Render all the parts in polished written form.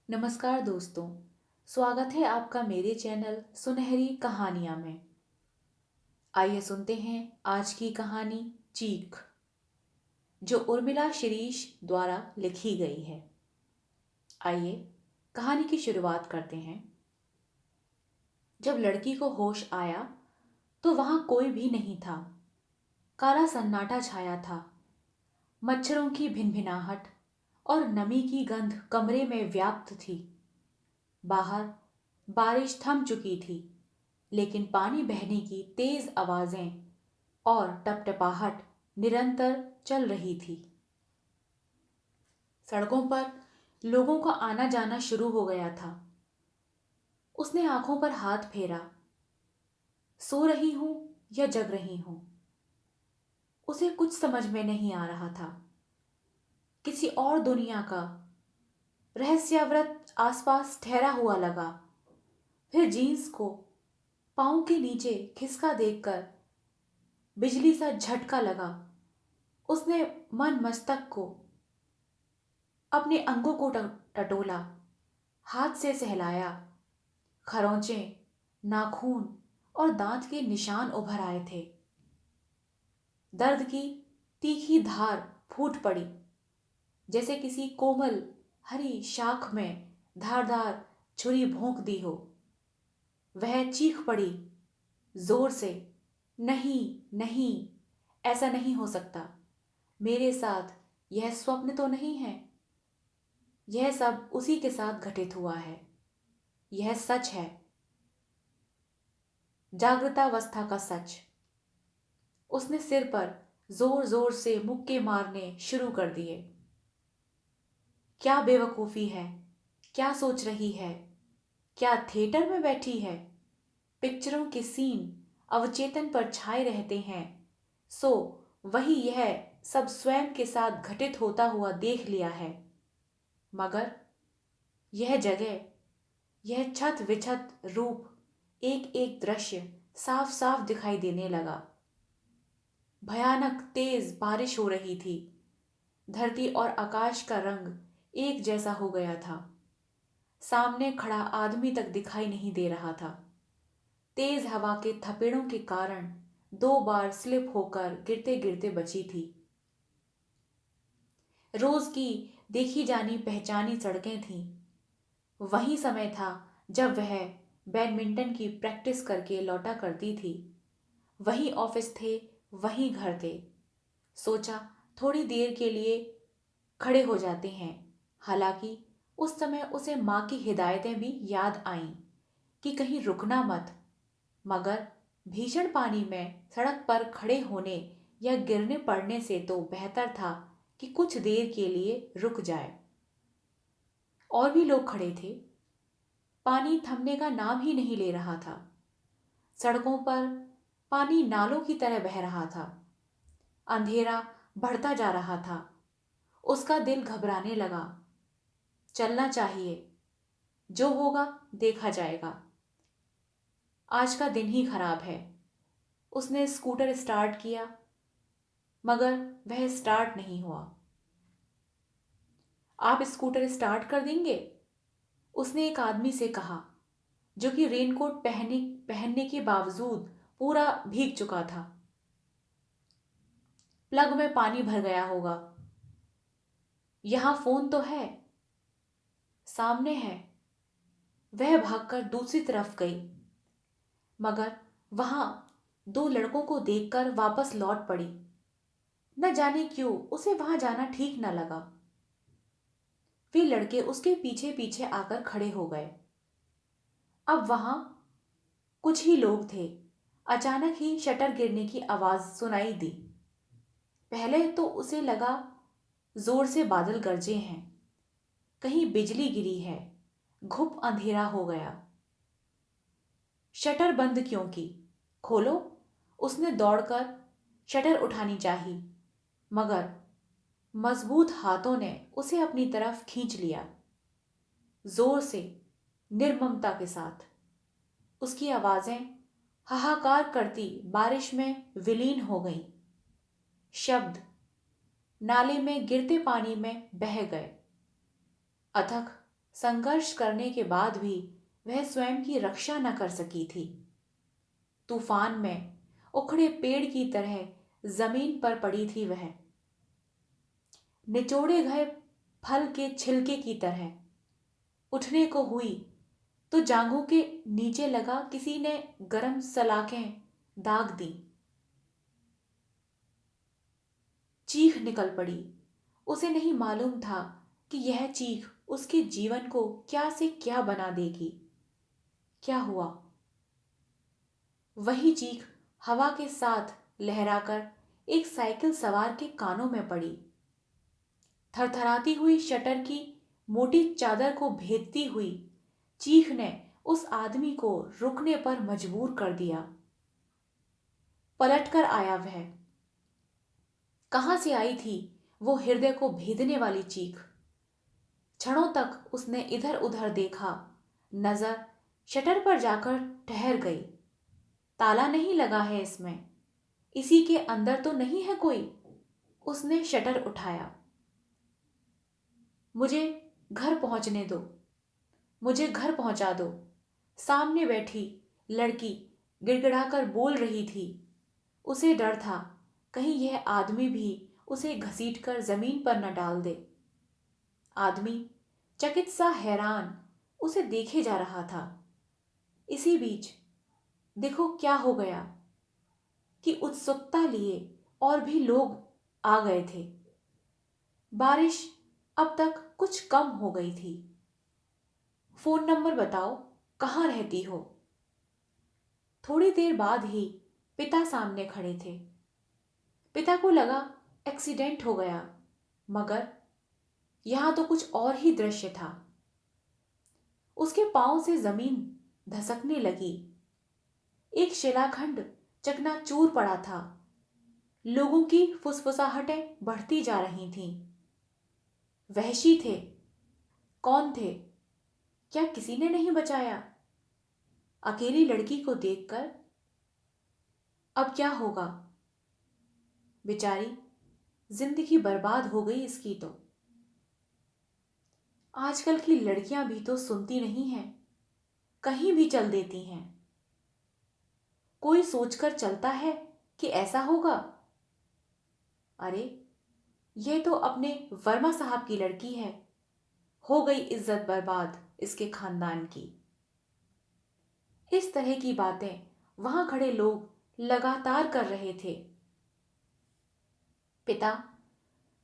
नमस्कार दोस्तों। स्वागत है आपका मेरे चैनल सुनहरी कहानियां में। आइए सुनते हैं आज की कहानी चीख, जो उर्मिला शिरीष द्वारा लिखी गई है। आइए कहानी की शुरुआत करते हैं। जब लड़की को होश आया तो वहां कोई भी नहीं था। काला सन्नाटा छाया था। मच्छरों की भिनभिनाहट और नमी की गंध कमरे में व्याप्त थी। बाहर बारिश थम चुकी थी, लेकिन पानी बहने की तेज आवाजें और टपटपाहट निरंतर चल रही थी। सड़कों पर लोगों का आना जाना शुरू हो गया था। उसने आंखों पर हाथ फेरा। सो रही हूं या जग रही हूं, उसे कुछ समझ में नहीं आ रहा था। किसी और दुनिया का रहस्याव्रत आसपास ठहरा हुआ लगा। फिर जीन्स को पांव के नीचे खिसका देखकर बिजली सा झटका लगा। उसने मन मस्तक को, अपने अंगों को टटोला, हाथ से सहलाया। खरोंचे, नाखून और दांत के निशान उभर आए थे। दर्द की तीखी धार फूट पड़ी, जैसे किसी कोमल हरी शाख में धारदार छुरी भोंक दी हो। वह चीख पड़ी जोर से, नहीं नहीं, ऐसा नहीं हो सकता। मेरे साथ यह स्वप्न तो नहीं है। यह सब उसी के साथ घटित हुआ है। यह सच है, जागृतावस्था का सच। उसने सिर पर जोर जोर से मुक्के मारने शुरू कर दिए। क्या बेवकूफी है, क्या सोच रही है? क्या थिएटर में बैठी है? पिक्चरों के सीन अवचेतन पर छाए रहते हैं, सो वही यह सब स्वयं के साथ घटित होता हुआ देख लिया है। मगर यह जगह, यह छत विछत रूप, एक एक दृश्य साफ साफ दिखाई देने लगा। भयानक तेज बारिश हो रही थी। धरती और आकाश का रंग एक जैसा हो गया था। सामने खड़ा आदमी तक दिखाई नहीं दे रहा था। तेज हवा के थपेड़ों के कारण 2 बार स्लिप होकर गिरते गिरते बची थी। रोज की देखी जानी पहचानी सड़कें थीं। वही समय था जब वह बैडमिंटन की प्रैक्टिस करके लौटा करती थी। वही ऑफिस थे, वही घर थे। सोचा थोड़ी देर के लिए खड़े हो जाते हैं। हालांकि उस समय उसे माँ की हिदायतें भी याद आईं कि कहीं रुकना मत। मगर भीषण पानी में सड़क पर खड़े होने या गिरने पड़ने से तो बेहतर था कि कुछ देर के लिए रुक जाए। और भी लोग खड़े थे। पानी थमने का नाम ही नहीं ले रहा था। सड़कों पर पानी नालों की तरह बह रहा था। अंधेरा बढ़ता जा रहा था। उसका दिल घबराने लगा। चलना चाहिए, जो होगा देखा जाएगा। आज का दिन ही खराब है। उसने स्कूटर स्टार्ट किया, मगर वह स्टार्ट नहीं हुआ। आप स्कूटर स्टार्ट कर देंगे? उसने एक आदमी से कहा, जो कि रेनकोट पहनने के बावजूद पूरा भीग चुका था। प्लग में पानी भर गया होगा। यहां फोन तो है, सामने है। वह भागकर दूसरी तरफ गई, मगर वहां 2 लड़कों को देखकर वापस लौट पड़ी। न जाने क्यों उसे वहां जाना ठीक न लगा। वे लड़के उसके पीछे पीछे आकर खड़े हो गए। अब वहां कुछ ही लोग थे। अचानक ही शटर गिरने की आवाज सुनाई दी। पहले तो उसे लगा जोर से बादल गरजे हैं, कहीं बिजली गिरी है। घुप अंधेरा हो गया। शटर बंद क्यों की? खोलो। उसने दौड़कर शटर उठानी चाही, मगर मजबूत हाथों ने उसे अपनी तरफ खींच लिया। जोर से, निर्ममता के साथ। उसकी आवाजें हाहाकार करती बारिश में विलीन हो गईं। शब्द नाले में गिरते पानी में बह गए। अथक संघर्ष करने के बाद भी वह स्वयं की रक्षा न कर सकी थी। तूफान में उखड़े पेड़ की तरह जमीन पर पड़ी थी वह, निचोड़े गए फल के छिलके की तरह। उठने को हुई तो जांघों के नीचे लगा किसी ने गरम सलाखें दाग दी। चीख निकल पड़ी। उसे नहीं मालूम था कि यह चीख उसके जीवन को क्या से क्या बना देगी। क्या हुआ? वही चीख हवा के साथ लहराकर एक साइकिल सवार के कानों में पड़ी। थरथराती हुई शटर की मोटी चादर को भेदती हुई चीख ने उस आदमी को रुकने पर मजबूर कर दिया। पलटकर आया वह। कहां से आई थी वो हृदय को भेदने वाली चीख? क्षणों तक उसने इधर उधर देखा। नजर शटर पर जाकर ठहर गई। ताला नहीं लगा है इसमें, इसी के अंदर तो नहीं है कोई। उसने शटर उठाया। मुझे घर पहुंचने दो, मुझे घर पहुंचा दो। सामने बैठी लड़की गिड़गिड़ाकर बोल रही थी। उसे डर था कहीं यह आदमी भी उसे घसीटकर जमीन पर न डाल दे। आदमी चकित सा हैरान उसे देखे जा रहा था। इसी बीच देखो क्या हो गया कि उत्सुकता लिए और भी लोग आ गए थे। बारिश अब तक कुछ कम हो गई थी। फोन नंबर बताओ, कहाँ रहती हो? थोड़ी देर बाद ही पिता सामने खड़े थे। पिता को लगा एक्सीडेंट हो गया, मगर यहां तो कुछ और ही दृश्य था। उसके पांव से जमीन धसकने लगी। एक शिलाखंड चकनाचूर पड़ा था। लोगों की फुसफुसाहटें बढ़ती जा रही थीं। वहशी थे। कौन थे? क्या किसी ने नहीं बचाया? अकेली लड़की को देखकर अब क्या होगा? बेचारी, जिंदगी बर्बाद हो गई इसकी तो। आजकल की लड़कियां भी तो सुनती नहीं हैं, कहीं भी चल देती हैं। कोई सोचकर चलता है कि ऐसा होगा? अरे, यह तो अपने वर्मा साहब की लड़की है। हो गई इज्जत बर्बाद इसके खानदान की। इस तरह की बातें वहां खड़े लोग लगातार कर रहे थे। पिता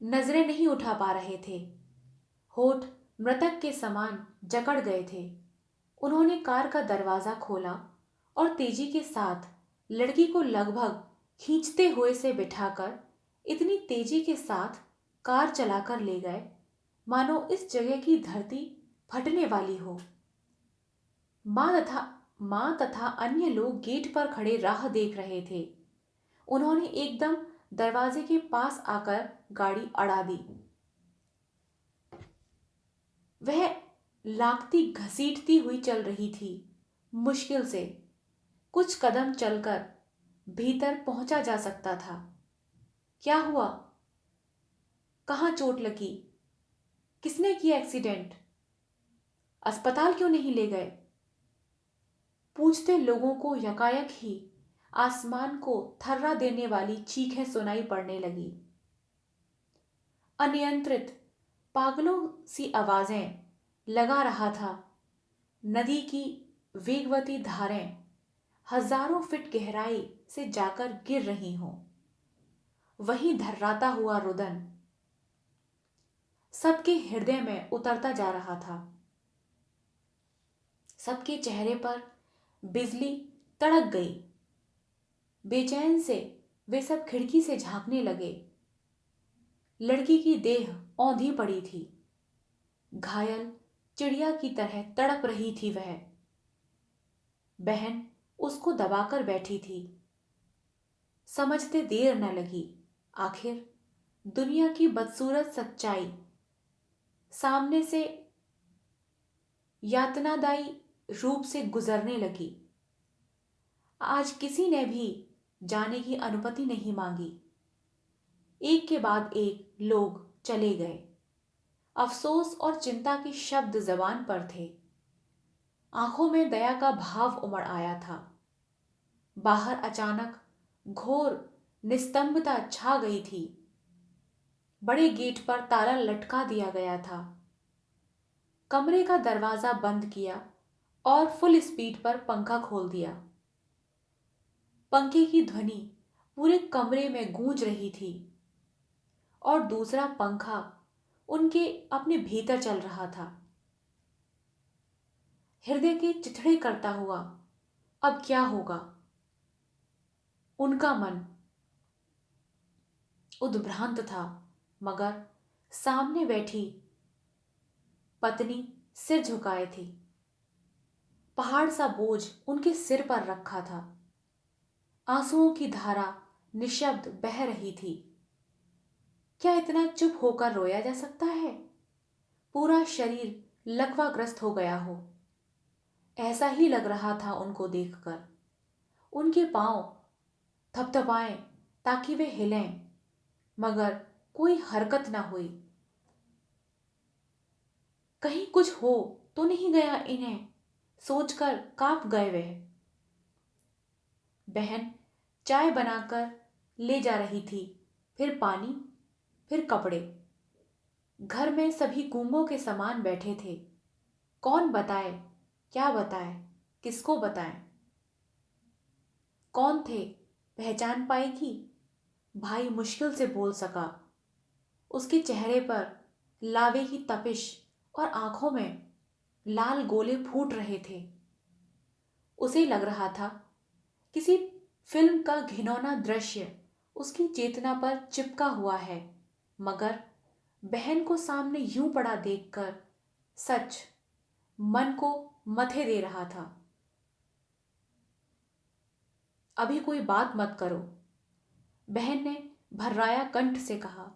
नजरें नहीं उठा पा रहे थे। होठ मृतक के समान जकड़ गए थे। उन्होंने कार का दरवाजा खोला और तेजी के साथ लड़की को लगभग खींचते हुए से बिठाकर इतनी तेजी के साथ कार चलाकर ले गए मानो इस जगह की धरती फटने वाली हो। मां तथा अन्य लोग गेट पर खड़े राह देख रहे थे। उन्होंने एकदम दरवाजे के पास आकर गाड़ी अड़ा दी। वह लागती घसीटती हुई चल रही थी। मुश्किल से कुछ कदम चलकर भीतर पहुंचा जा सकता था। क्या हुआ? कहां चोट लगी? किसने किया एक्सीडेंट? अस्पताल क्यों नहीं ले गए? पूछते लोगों को यकायक ही आसमान को थर्रा देने वाली चीखें सुनाई पड़ने लगी। अनियंत्रित पागलों सी आवाजें लगा रहा था। नदी की वेगवती धारें हजारों फीट गहराई से जाकर गिर रही हों। वही धर्राता हुआ रुदन सबके हृदय में उतरता जा रहा था। सबके चेहरे पर बिजली तड़क गई। बेचैन से वे सब खिड़की से झांकने लगे। लड़की की देह औंधी पड़ी थी। घायल चिड़िया की तरह तड़प रही थी वह। बहन उसको दबाकर बैठी थी। समझते देर न लगी। आखिर दुनिया की बदसूरत सच्चाई सामने से यातनादायी रूप से गुजरने लगी। आज किसी ने भी जाने की अनुमति नहीं मांगी। एक के बाद एक लोग चले गए। अफसोस और चिंता के शब्द जबान पर थे। आंखों में दया का भाव उमड़ आया था। बाहर अचानक घोर निस्तंभता छा गई थी। बड़े गेट पर ताला लटका दिया गया था। कमरे का दरवाजा बंद किया और फुल स्पीड पर पंखा खोल दिया। पंखे की ध्वनि पूरे कमरे में गूंज रही थी और दूसरा पंखा उनके अपने भीतर चल रहा था। हृदय के चिथड़े करता हुआ अब क्या होगा? उनका मन उद्भ्रांत था, मगर सामने बैठी पत्नी सिर झुकाए थी। पहाड़ सा बोझ उनके सिर पर रखा था। आंसुओं की धारा निशब्द बह रही थी। क्या इतना चुप होकर रोया जा सकता है? पूरा शरीर लकवाग्रस्त हो गया हो। ऐसा ही लग रहा था उनको देखकर। उनके पांव थपथपाएं ताकि वे हिलें, मगर कोई हरकत न हुई। कहीं कुछ हो तो नहीं गया इन्हें, सोचकर कांप गए वे। बहन चाय बनाकर ले जा रही थी, फिर पानी, फिर कपड़े। घर में सभी गूंगों के समान बैठे थे। कौन बताए, क्या बताए, किसको बताएं? कौन थे? पहचान पाएगी? भाई मुश्किल से बोल सका। उसके चेहरे पर लावे की तपिश और आंखों में लाल गोले फूट रहे थे। उसे लग रहा था किसी फिल्म का घिनौना दृश्य उसकी चेतना पर चिपका हुआ है, मगर बहन को सामने यूं पड़ा देखकर सच मन को मथे दे रहा था। अभी कोई बात मत करो, बहन ने भर्राया कंठ से कहा।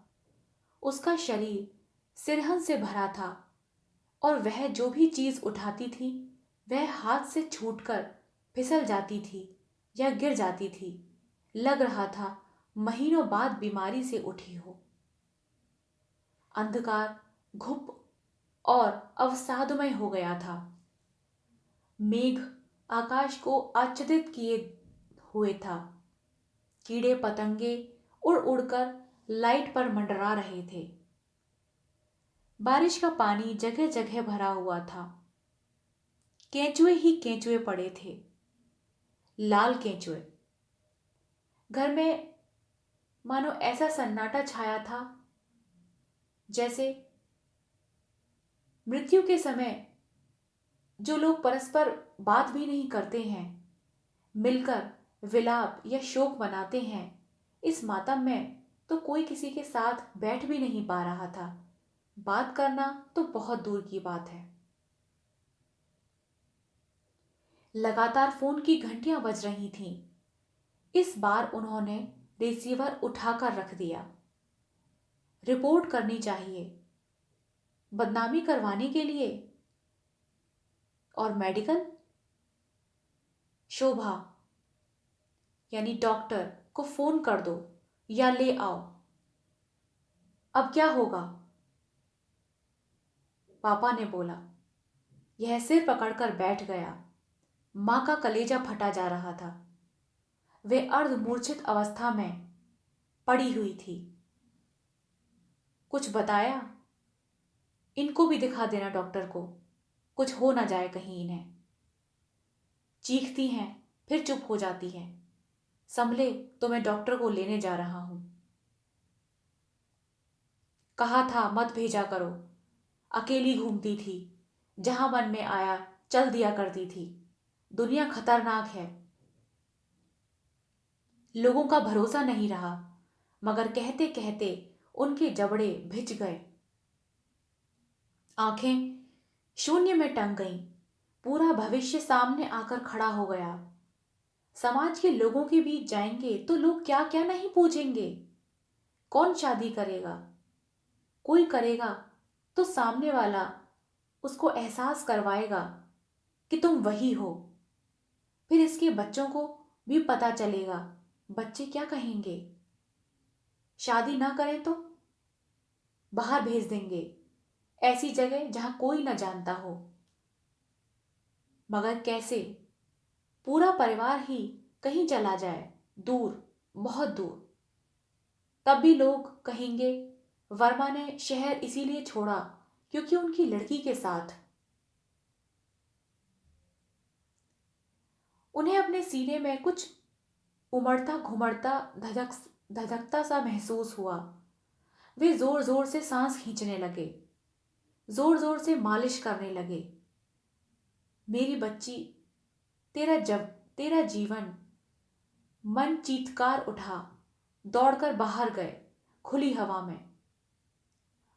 उसका शरीर सिरहन से भरा था और वह जो भी चीज उठाती थी वह हाथ से छूटकर फिसल जाती थी या गिर जाती थी। लग रहा था महीनों बाद बीमारी से उठी हो। अंधकार घुप और अवसादमय हो गया था। मेघ आकाश को आच्छादित किए हुए था। कीड़े पतंगे उड़ उड़कर लाइट पर मंडरा रहे थे। बारिश का पानी जगह जगह भरा हुआ था। केंचुए ही केंचुए पड़े थे, लाल केंचुए। घर में मानो ऐसा सन्नाटा छाया था जैसे मृत्यु के समय जो लोग परस्पर बात भी नहीं करते हैं, मिलकर विलाप या शोक मनाते हैं, इस मातम में तो कोई किसी के साथ बैठ भी नहीं पा रहा था। बात करना तो बहुत दूर की बात है। लगातार फोन की घंटियां बज रही थीं। इस बार उन्होंने रिसीवर उठाकर रख दिया। रिपोर्ट करनी चाहिए, बदनामी करवाने के लिए। और मेडिकल? शोभा यानी डॉक्टर को फोन कर दो या ले आओ। अब क्या होगा? पापा ने बोला। यह सिर पकड़कर बैठ गया। मां का कलेजा फटा जा रहा था। वे अर्धमूर्छित अवस्था में पड़ी हुई थी। कुछ बताया? इनको भी दिखा देना डॉक्टर को, कुछ हो ना जाए कहीं इन्हें। चीखती हैं फिर चुप हो जाती हैं। संभले तो मैं डॉक्टर को लेने जा रहा हूं। कहा था मत भेजा करो। अकेली घूमती थी, जहां मन में आया चल दिया करती थी। दुनिया खतरनाक है। लोगों का भरोसा नहीं रहा, मगर कहते कहते उनके जबड़े भिज गए। आंखें शून्य में टंग गईं। पूरा भविष्य सामने आकर खड़ा हो गया। समाज के लोगों के बीच जाएंगे तो लोग क्या क्या नहीं पूछेंगे। कौन शादी करेगा? कोई करेगा तो सामने वाला उसको एहसास करवाएगा कि तुम वही हो। फिर इसके बच्चों को भी पता चलेगा। बच्चे क्या कहेंगे? शादी ना करें तो बाहर भेज देंगे। ऐसी जगह जहां कोई न जानता हो। मगर कैसे? पूरा परिवार ही कहीं चला जाए, दूर, बहुत दूर। तब भी लोग कहेंगे वर्मा ने शहर इसीलिए छोड़ा क्योंकि उनकी लड़की के साथ। उन्हें अपने सीने में कुछ उमड़ता घुमड़ता धधकता सा महसूस हुआ। वे जोर जोर से सांस खींचने लगे, जोर जोर से मालिश करने लगे। मेरी बच्ची, तेरा जीवन। मन चीत्कार उठा, दौड़कर बाहर गए। खुली हवा में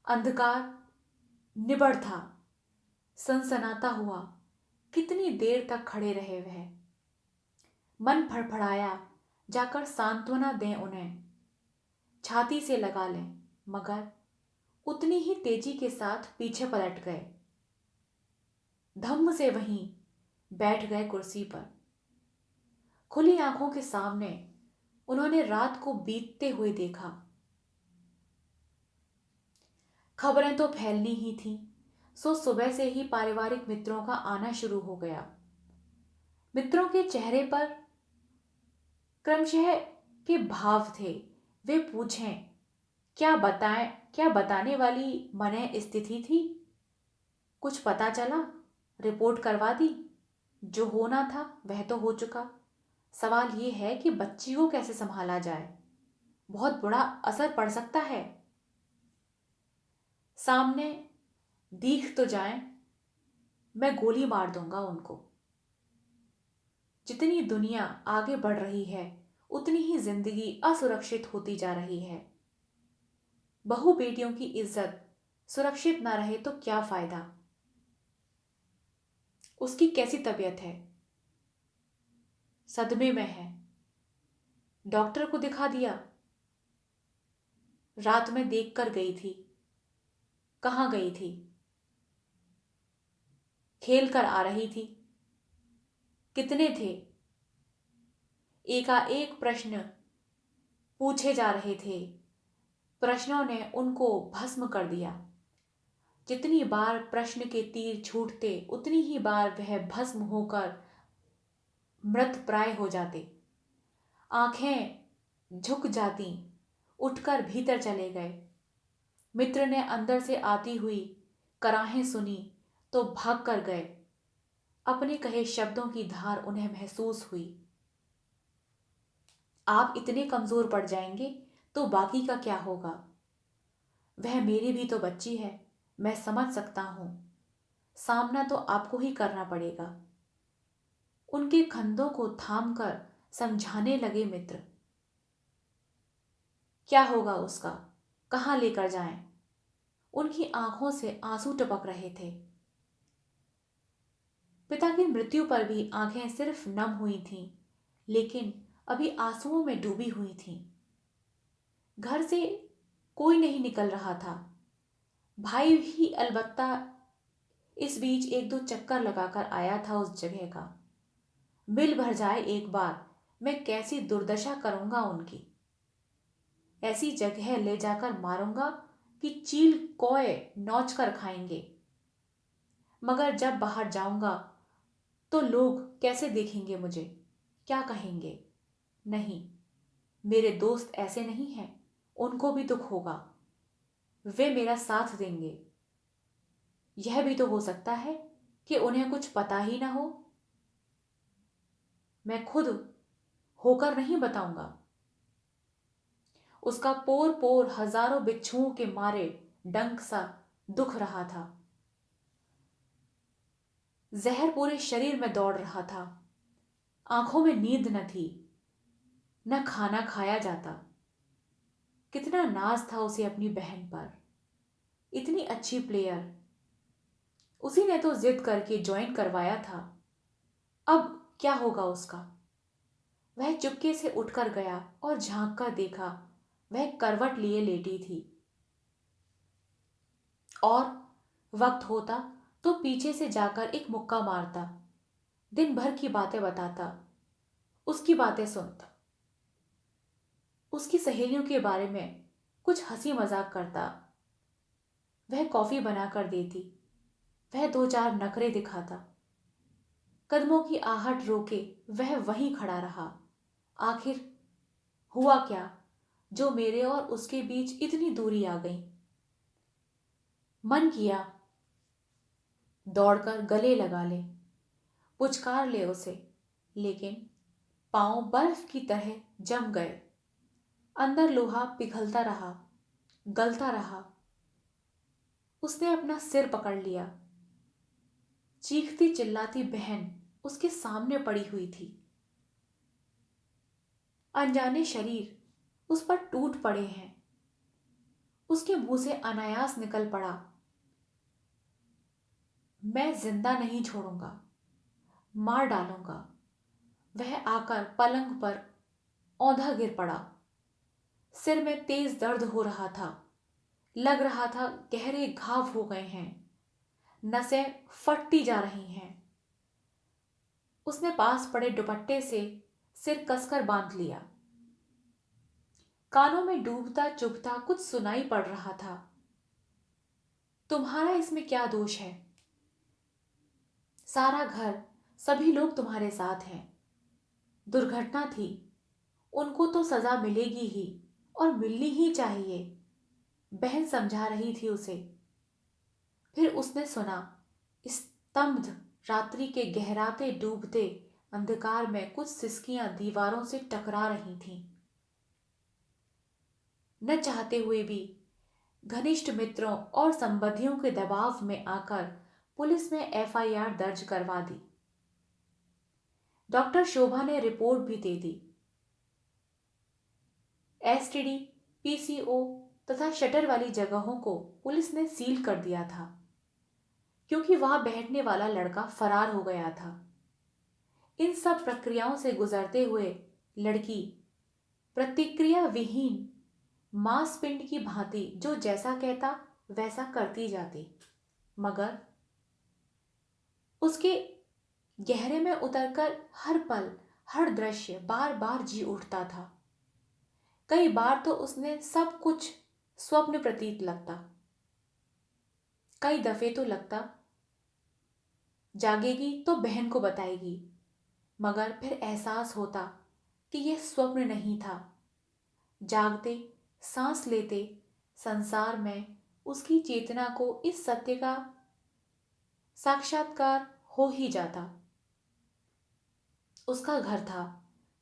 अंधकार निबड़ था, सनसनाता हुआ। कितनी देर तक खड़े रहे वह। मन फड़फड़ाया, जाकर सांत्वना दें उन्हें, छाती से लगा लें, मगर उतनी ही तेजी के साथ पीछे पलट गए। धम्म से वहीं बैठ गए कुर्सी पर। खुली आंखों के सामने उन्होंने रात को बीतते हुए देखा। खबरें तो फैलनी ही थीं, सो सुबह से ही पारिवारिक मित्रों का आना शुरू हो गया। मित्रों के चेहरे पर क्रमशः के भाव थे। वे पूछें, क्या बताने वाली मने स्थिति थी? कुछ पता चला? रिपोर्ट करवा दी? जो होना था वह तो हो चुका। सवाल यह है कि बच्ची को कैसे संभाला जाए। बहुत बुरा असर पड़ सकता है। सामने दिख तो जाए, मैं गोली मार दूंगा उनको। जितनी दुनिया आगे बढ़ रही है उतनी ही जिंदगी असुरक्षित होती जा रही है। बहू बेटियों की इज्जत सुरक्षित ना रहे तो क्या फायदा। उसकी कैसी तबीयत है? सदमे में है। डॉक्टर को दिखा दिया? रात में देख कर गई थी। कहाँ गई थी? खेल कर आ रही थी। कितने थे? एकाएक प्रश्न पूछे जा रहे थे। प्रश्नों ने उनको भस्म कर दिया। जितनी बार प्रश्न के तीर छूटते उतनी ही बार वह भस्म होकर मृत प्राय हो जाते। आंखें झुक जाती। उठकर भीतर चले गए। मित्र ने अंदर से आती हुई कराहें सुनी तो भाग कर गए। अपने कहे शब्दों की धार उन्हें महसूस हुई। आप इतने कमजोर पड़ जाएंगे तो बाकी का क्या होगा? वह मेरी भी तो बच्ची है, मैं समझ सकता हूं। सामना तो आपको ही करना पड़ेगा। उनके कंधों को थामकर समझाने लगे मित्र। क्या होगा उसका? कहां लेकर जाएं? उनकी आंखों से आंसू टपक रहे थे। पिता की मृत्यु पर भी आंखें सिर्फ नम हुई थीं, लेकिन अभी आंसुओं में डूबी हुई थीं। घर से कोई नहीं निकल रहा था। भाई ही अलबत्ता इस बीच एक दो चक्कर लगाकर आया था उस जगह का। मिल भर जाए एक बार, मैं कैसी दुर्दशा करूंगा उनकी। ऐसी जगह ले जाकर मारूंगा कि चील कोए नोच कर खाएंगे। मगर जब बाहर जाऊंगा तो लोग कैसे देखेंगे मुझे? क्या कहेंगे? नहीं, मेरे दोस्त ऐसे नहीं हैं। उनको भी दुख होगा। वे मेरा साथ देंगे। यह भी तो हो सकता है कि उन्हें कुछ पता ही ना हो। मैं खुद होकर नहीं बताऊंगा। उसका पोर पोर हजारों बिच्छुओं के मारे डंक सा दुख रहा था। जहर पूरे शरीर में दौड़ रहा था। आंखों में नींद न थी, न खाना खाया जाता। कितना नाज था उसे अपनी बहन पर। इतनी अच्छी प्लेयर। उसी ने तो जिद करके ज्वाइन करवाया था। अब क्या होगा उसका? वह चुपके से उठकर गया और झांक कर देखा, वह करवट लिए लेटी थी। और वक्त होता तो पीछे से जाकर एक मुक्का मारता, दिन भर की बातें बताता, उसकी बातें सुनता, उसकी सहेलियों के बारे में कुछ हंसी मजाक करता। वह कॉफी बनाकर देती, वह दो चार नखरे दिखाता। कदमों की आहट रोके वह वहीं खड़ा रहा। आखिर हुआ क्या जो मेरे और उसके बीच इतनी दूरी आ गई? मन किया दौड़कर गले लगा ले, पुचकार ले उसे, लेकिन पांव बर्फ की तरह जम गए। अंदर लोहा पिघलता रहा, गलता रहा। उसने अपना सिर पकड़ लिया। चीखती चिल्लाती बहन उसके सामने पड़ी हुई थी। अनजाने शरीर उस पर टूट पड़े हैं। उसके मुंह से अनायास निकल पड़ा, मैं जिंदा नहीं छोड़ूंगा, मार डालूंगा। वह आकर पलंग पर औंधा गिर पड़ा। सिर में तेज दर्द हो रहा था। लग रहा था गहरे घाव हो गए हैं, नसें फटती जा रही हैं। उसने पास पड़े दुपट्टे से सिर कसकर बांध लिया। कानों में डूबता चुभता कुछ सुनाई पड़ रहा था। तुम्हारा इसमें क्या दोष है? सारा घर, सभी लोग तुम्हारे साथ हैं। दुर्घटना थी, उनको तो सजा मिलेगी ही, और मिलनी ही चाहिए। बहन समझा रही थी उसे। फिर उसने सुना, स्तब्ध रात्रि के गहराते डूबते अंधकार में कुछ सिसकियां दीवारों से टकरा रही थीं। न चाहते हुए भी घनिष्ठ मित्रों और संबंधियों के दबाव में आकर पुलिस में एफआईआर दर्ज करवा दी। डॉक्टर शोभा ने रिपोर्ट भी दे दी। एसटीडी, पीसीओ तथा शटर वाली जगहों को पुलिस ने सील कर दिया था, क्योंकि वहां बैठने वाला लड़का फरार हो गया था। इन सब प्रक्रियाओं से गुजरते हुए लड़की प्रतिक्रिया विहीन मांसपिंड की भांति जो जैसा कहता वैसा करती जाती, मगर उसके गहरे में उतरकर हर पल हर दृश्य बार बार जी उठता था। कई बार तो उसने सब कुछ स्वप्न प्रतीत लगता। कई दफे तो लगता जागेगी तो बहन को बताएगी, मगर फिर एहसास होता कि यह स्वप्न नहीं था। जागते, सांस लेते संसार में उसकी चेतना को इस सत्य का साक्षात्कार हो ही जाता। उसका घर था,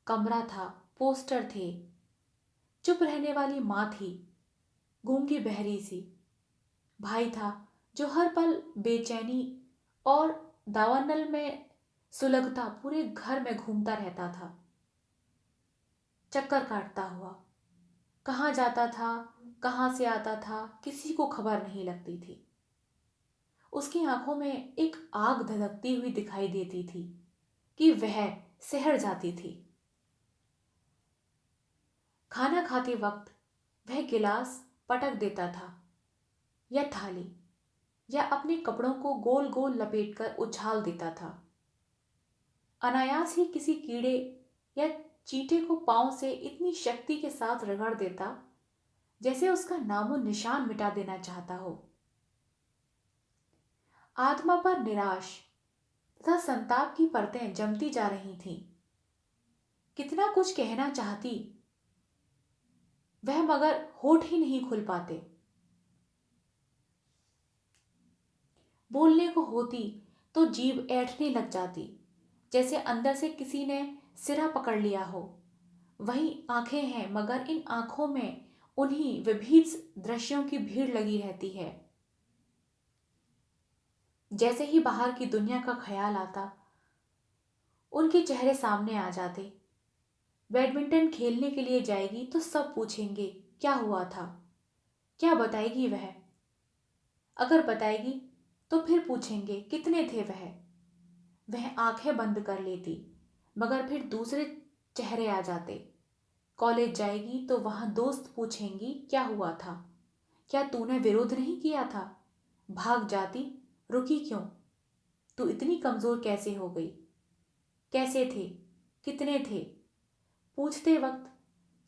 कमरा था, पोस्टर थे, चुप रहने वाली मां थी, गूंगी बहरी सी। भाई था जो हर पल बेचैनी और दावानल में सुलगता पूरे घर में घूमता रहता था, चक्कर काटता हुआ। कहाँ जाता था, कहाँ से आता था, किसी को खबर नहीं लगती थी। उसकी आंखों में एक आग धधकती हुई दिखाई देती थी कि वह सहर जाती थी। खाना खाते वक्त वह गिलास पटक देता था, या थाली, या अपने कपड़ों को गोल गोल लपेटकर उछाल देता था। अनायास ही किसी कीड़े या चींटे को पांव से इतनी शक्ति के साथ रगड़ देता जैसे उसका नामो निशान मिटा देना चाहता हो। आत्मा पर निराश तथा संताप की परतें जमती जा रही थीं। कितना कुछ कहना चाहती वह, मगर होठ ही नहीं खुल पाते। बोलने को होती तो जीभ ऐंठने लग जाती, जैसे अंदर से किसी ने सिरा पकड़ लिया हो। वही आंखें हैं, मगर इन आंखों में उन्हीं विभीत दृश्यों की भीड़ लगी रहती है। जैसे ही बाहर की दुनिया का ख्याल आता, उनके चेहरे सामने आ जाते। बैडमिंटन खेलने के लिए जाएगी तो सब पूछेंगे क्या हुआ था। क्या बताएगी वह? अगर बताएगी तो फिर पूछेंगे कितने थे वह। वह आंखें बंद कर लेती, मगर फिर दूसरे चेहरे आ जाते। कॉलेज जाएगी तो वहां दोस्त पूछेंगी क्या हुआ था, क्या तूने विरोध नहीं किया था? भाग जाती, रुकी क्यों? तू इतनी कमजोर कैसे हो गई? कैसे थे? कितने थे? पूछते वक्त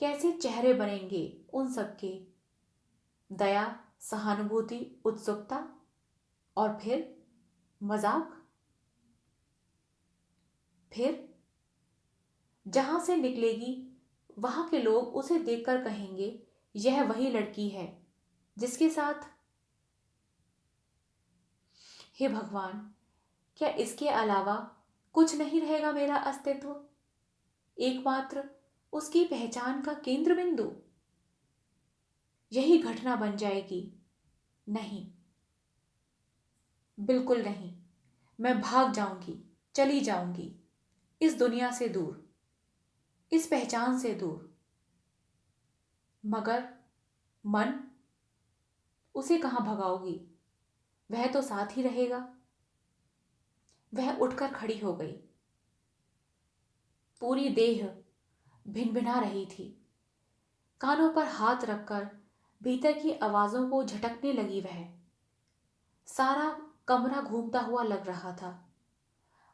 कैसे चेहरे बनेंगे उन सबके? दया, सहानुभूति, उत्सुकता और फिर मजाक। फिर जहां से निकलेगी वहां के लोग उसे देखकर कहेंगे, यह वही लड़की है जिसके साथ। हे भगवान, क्या इसके अलावा कुछ नहीं रहेगा मेरा अस्तित्व, एकमात्र उसकी पहचान का केंद्र बिंदु? यही घटना बन जाएगी? नहीं, बिल्कुल नहीं। मैं भाग जाऊंगी, चली जाऊंगी, इस दुनिया से दूर, इस पहचान से दूर। मगर मन, उसे कहां भगाओगी? वह तो साथ ही रहेगा। वह उठकर खड़ी हो गई। पूरी देह भिनभिना रही थी। कानों पर हाथ रखकर भीतर की आवाजों को झटकने लगी वह। सारा कमरा घूमता हुआ लग रहा था।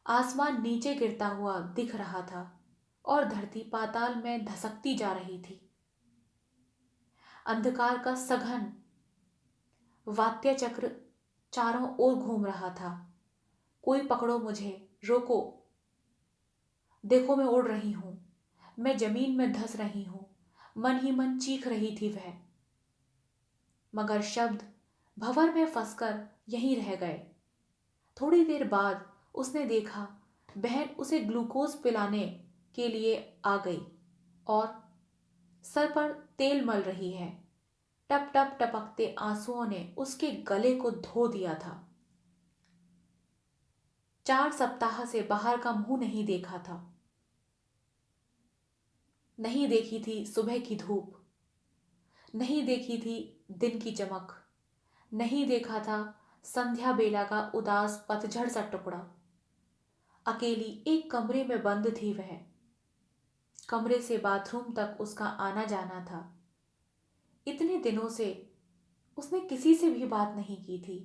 आसमान नीचे गिरता हुआ दिख रहा था और धरती पाताल में धसकती जा रही थी। अंधकार का सघन वात्य चक्र चारों ओर घूम रहा था। कोई पकड़ो मुझे, रोको, देखो मैं उड़ रही हूं, मैं जमीन में धस रही हूं। मन ही मन चीख रही थी वह, मगर शब्द भंवर में फंसकर यहीं रह गए। थोड़ी देर बाद उसने देखा बहन उसे ग्लूकोज पिलाने के लिए आ गई और सर पर तेल मल रही है। टप टप टपकते आंसुओं ने उसके गले को धो दिया था। 4 सप्ताह से बाहर का मुंह नहीं देखा था। नहीं देखी थी सुबह की धूप, नहीं देखी थी दिन की चमक, नहीं देखा था संध्या बेला का उदास पतझड़ सा टुकड़ा। अकेली एक कमरे में बंद थी वह। कमरे से बाथरूम तक उसका आना जाना था। इतने दिनों से उसने किसी से भी बात नहीं की थी,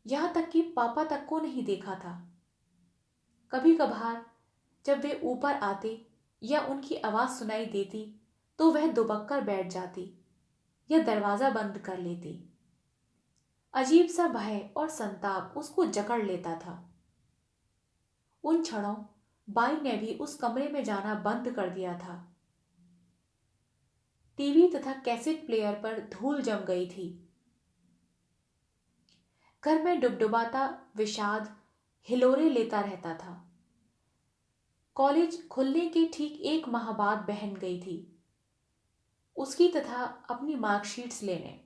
यहां तक कि पापा तक को नहीं देखा था। कभी कभार जब वे ऊपर आते या उनकी आवाज सुनाई देती तो वह दुबक कर बैठ जाती या दरवाजा बंद कर लेती। अजीब सा भय और संताप उसको जकड़ लेता था। उन क्षणों बाई ने भी उस कमरे में जाना बंद कर दिया था। टीवी तथा कैसेट प्लेयर पर धूल जम गई थी। घर में डुबडुबाता विषाद हिलोरे लेता रहता था। कॉलेज खुलने के ठीक 1 माह बाद बहन गई थी उसकी तथा अपनी मार्कशीट्स लेने।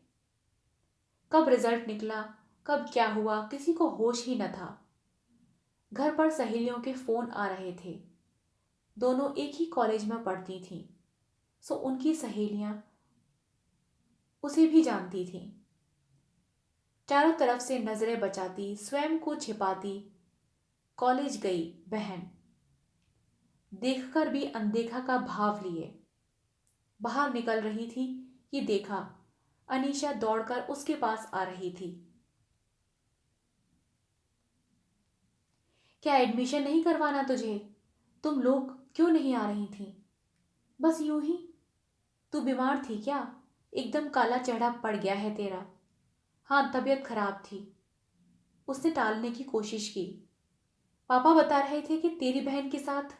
कब रिजल्ट निकला, कब क्या हुआ, किसी को होश ही न था। घर पर सहेलियों के फोन आ रहे थे। दोनों एक ही कॉलेज में पढ़ती थीं, सो उनकी सहेलियां उसे भी जानती थीं। चारों तरफ से नजरें बचाती, स्वयं को छिपाती कॉलेज गई बहन। देखकर भी अनदेखा का भाव लिए बाहर निकल रही थी कि देखा, अनीशा दौड़कर उसके पास आ रही थी। क्या एडमिशन नहीं करवाना तुझे? तुम लोग क्यों नहीं आ रही थी? बस यूं ही। तू बीमार थी क्या? एकदम काला चेहरा पड़ गया है तेरा। हाँ, तबीयत खराब थी। उसने टालने की कोशिश की। पापा बता रहे थे कि तेरी बहन के साथ।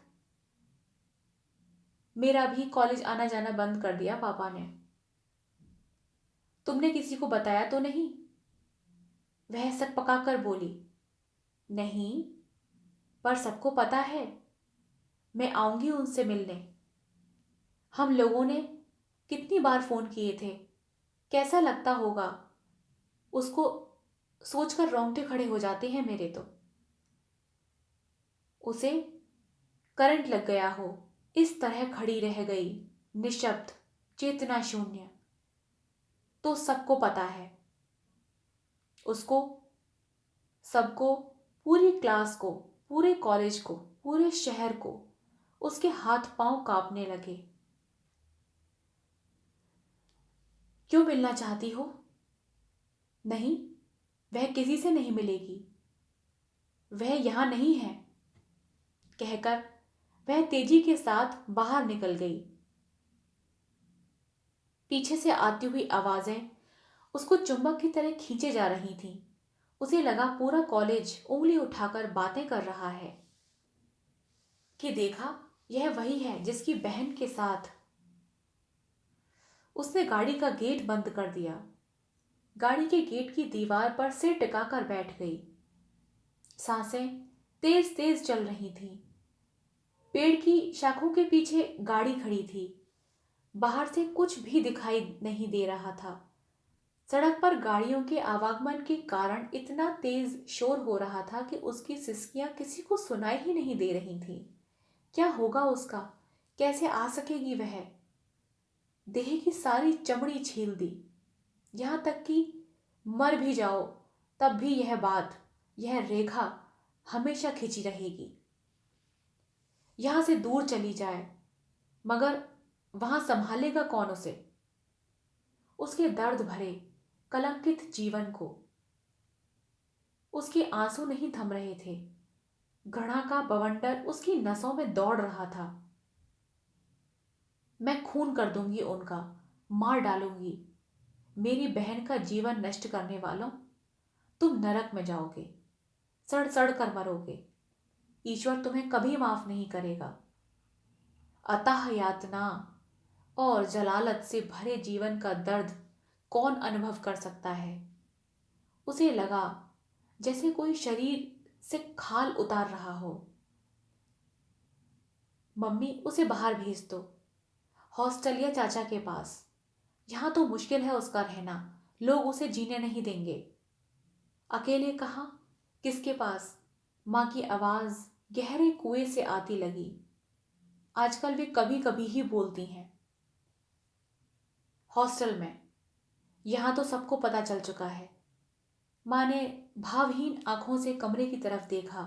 मेरा भी कॉलेज आना जाना बंद कर दिया पापा ने। तुमने किसी को बताया तो नहीं? वह सक पकाकर बोली। नहीं, पर सबको पता है। मैं आऊंगी उनसे मिलने। हम लोगों ने कितनी बार फोन किए थे। कैसा लगता होगा उसको, सोचकर रोंगटे खड़े हो जाते हैं मेरे तो। उसे करंट लग गया हो, इस तरह खड़ी रह गई, निशब्द, चेतना शून्य। तो सबको पता है उसको, सबको, पूरी क्लास को, पूरे कॉलेज को, पूरे शहर को। उसके हाथ पांव कांपने लगे। क्यों मिलना चाहती हो? नहीं, वह किसी से नहीं मिलेगी। वह यहां नहीं है, कहकर वह तेजी के साथ बाहर निकल गई। पीछे से आती हुई आवाजें उसको चुंबक की तरह खींचे जा रही थीं। उसे लगा पूरा कॉलेज उंगली उठाकर बातें कर रहा है कि देखा, यह वही है जिसकी बहन के साथ। उसने गाड़ी का गेट बंद कर दिया। गाड़ी के गेट की दीवार पर सिर टिकाकर बैठ गई। सांसें तेज तेज चल रही थीं। पेड़ की शाखों के पीछे गाड़ी खड़ी थी। बाहर से कुछ भी दिखाई नहीं दे रहा था। सड़क पर गाड़ियों के आवागमन के कारण इतना तेज शोर हो रहा था कि उसकी सिसकियां किसी को सुनाई ही नहीं दे रही थीं। क्या होगा उसका? कैसे आ सकेगी वह? देह की सारी चमड़ी छील दी। यहां तक कि मर भी जाओ तब भी यह बात, यह रेखा हमेशा खिंची रहेगी। यहां से दूर चली जाए, मगर वहां संभालेगा कौन उसे? उसके दर्द भरे कलंकित जीवन को। उसके आंसू नहीं थम रहे थे। घृणा का बवंडर उसकी नसों में दौड़ रहा था। मैं खून कर दूंगी उनका, मार डालूंगी। मेरी बहन का जीवन नष्ट करने वालों, तुम नरक में जाओगे, सड़ सड़ कर मरोगे। ईश्वर तुम्हें कभी माफ नहीं करेगा। अतः यातना और जलालत से भरे जीवन का दर्द कौन अनुभव कर सकता है? उसे लगा जैसे कोई शरीर से खाल उतार रहा हो। मम्मी, उसे बाहर भेज दो, हॉस्टल या चाचा के पास। यहां तो मुश्किल है उसका रहना, लोग उसे जीने नहीं देंगे। अकेले कहाँ, किसके पास? मां की आवाज गहरे कुएं से आती लगी। आजकल वे कभी कभी ही बोलती हैं। हॉस्टल में, यहां तो सबको पता चल चुका है। मां ने भावहीन आंखों से कमरे की तरफ देखा,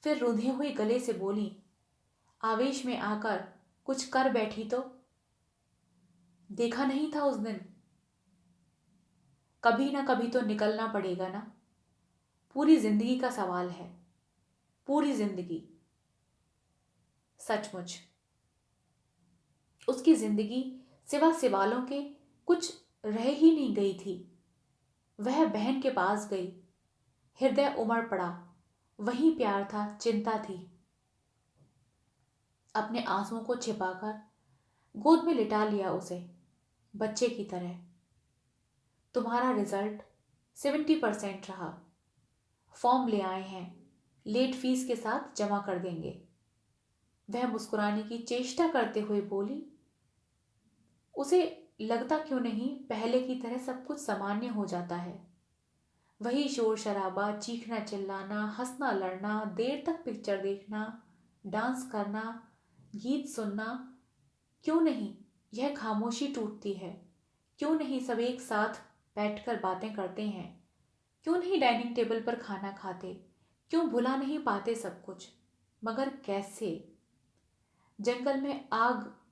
फिर रुंधे हुए गले से बोली, आवेश में आकर कुछ कर बैठी तो? देखा नहीं था उस दिन? कभी ना कभी तो निकलना पड़ेगा ना। पूरी जिंदगी का सवाल है, पूरी जिंदगी। सचमुच उसकी जिंदगी सिवा सिवालों के कुछ रह ही नहीं गई थी। वह बहन के पास गई। हृदय उमड़ पड़ा। वही प्यार था, चिंता थी। अपने आंसुओं को छिपाकर गोद में लिटा लिया उसे, बच्चे की तरह। तुम्हारा रिजल्ट 70% रहा। फॉर्म ले आए हैं, लेट फीस के साथ जमा कर देंगे। वह मुस्कुराने की चेष्टा करते हुए बोली। उसे लगता क्यों नहीं पहले की तरह सब कुछ सामान्य हो जाता है। वही शोर शराबा, चीखना चिल्लाना, हंसना लड़ना, देर तक पिक्चर देखना, डांस करना, गीत सुनना। क्यों नहीं यह खामोशी टूटती है? क्यों नहीं सब एक साथ बैठकर बातें करते हैं? क्यों नहीं डाइनिंग टेबल पर खाना खाते? क्यों भुला नहीं पाते सब कुछ? मगर कैसे?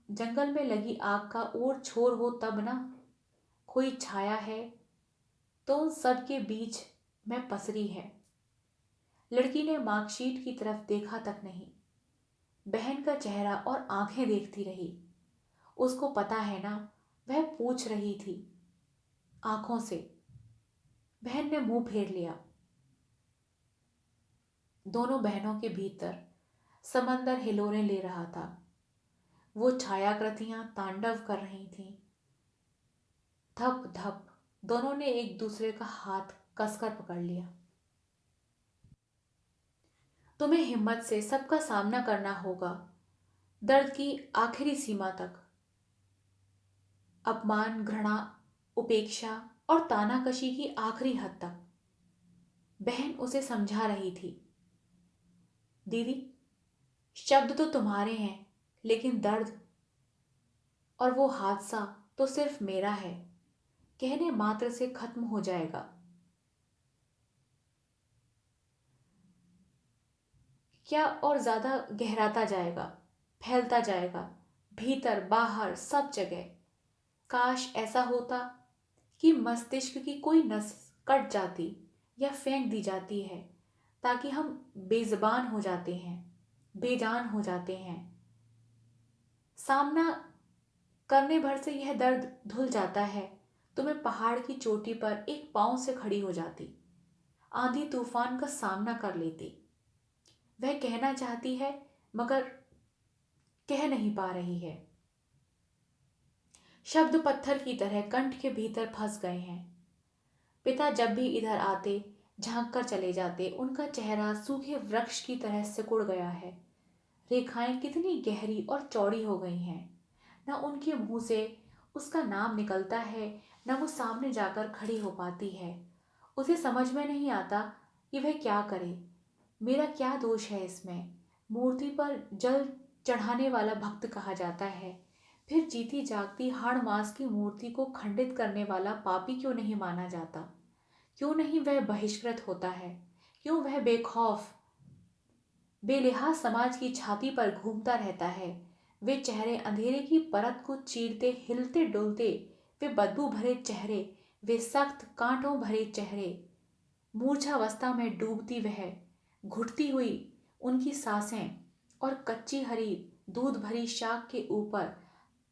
जंगल में लगी आग का और छोर हो तब ना। कोई छाया है तो उन सब के बीच में पसरी है। लड़की ने मार्कशीट की तरफ देखा तक नहीं। बहन का चेहरा और आंखें देखती रही। उसको पता है ना, वह पूछ रही थी आंखों से। बहन ने मुंह फेर लिया। दोनों बहनों के भीतर समंदर हिलोरे ले रहा था। वो छायाकृतियां तांडव कर रही थीं। धप धप दोनों ने एक दूसरे का हाथ कसकर पकड़ लिया। तुम्हें हिम्मत से सबका सामना करना होगा, दर्द की आखिरी सीमा तक। अपमान, घृणा, उपेक्षा और तानाकशी की आखिरी हद तक। बहन उसे समझा रही थी। दीदी, शब्द तो तुम्हारे हैं, लेकिन दर्द और वो हादसा तो सिर्फ मेरा है। कहने मात्र से खत्म हो जाएगा। क्या और ज्यादा गहराता जाएगा, फैलता जाएगा, भीतर बाहर सब जगह। काश ऐसा होता कि मस्तिष्क की कोई नस कट जाती या फेंक दी जाती है, ताकि हम बेजुबान हो जाते हैं, बेजान हो जाते हैं। सामना करने भर से यह दर्द धुल जाता है, तो मैं पहाड़ की चोटी पर एक पांव से खड़ी हो जाती, आंधी तूफान का सामना कर लेती। वह कहना चाहती है मगर कह नहीं पा रही है। शब्द पत्थर की तरह कंठ के भीतर फंस गए हैं। पिता जब भी इधर आते, झांक कर चले जाते, उनका चेहरा सूखे वृक्ष की तरह सिकुड़ गया है। रेखाएं कितनी गहरी और चौड़ी हो गई हैं। न उनके मुंह से उसका नाम निकलता है, न वो सामने जाकर खड़ी हो पाती है। उसे समझ में नहीं आता कि वह क्या करे। मेरा क्या दोष है इसमें? मूर्ति पर जल चढ़ाने वाला भक्त कहा जाता है, फिर जीती जागती हाड़ मांस की मूर्ति को खंडित करने वाला पापी क्यों नहीं माना जाता? क्यों नहीं वह बहिष्कृत होता है? क्यों वह बेखौफ बेलिहाज समाज की छाती पर घूमता रहता है? वे चेहरे अंधेरे की परत को चीरते हिलते डुलते, वे बदबू भरे चेहरे, वे सख्त कांटों भरे चेहरे, मूर्छावस्था में डूबती वह, घुटती हुई उनकी सांसें, और कच्ची हरी दूध भरी शाख के ऊपर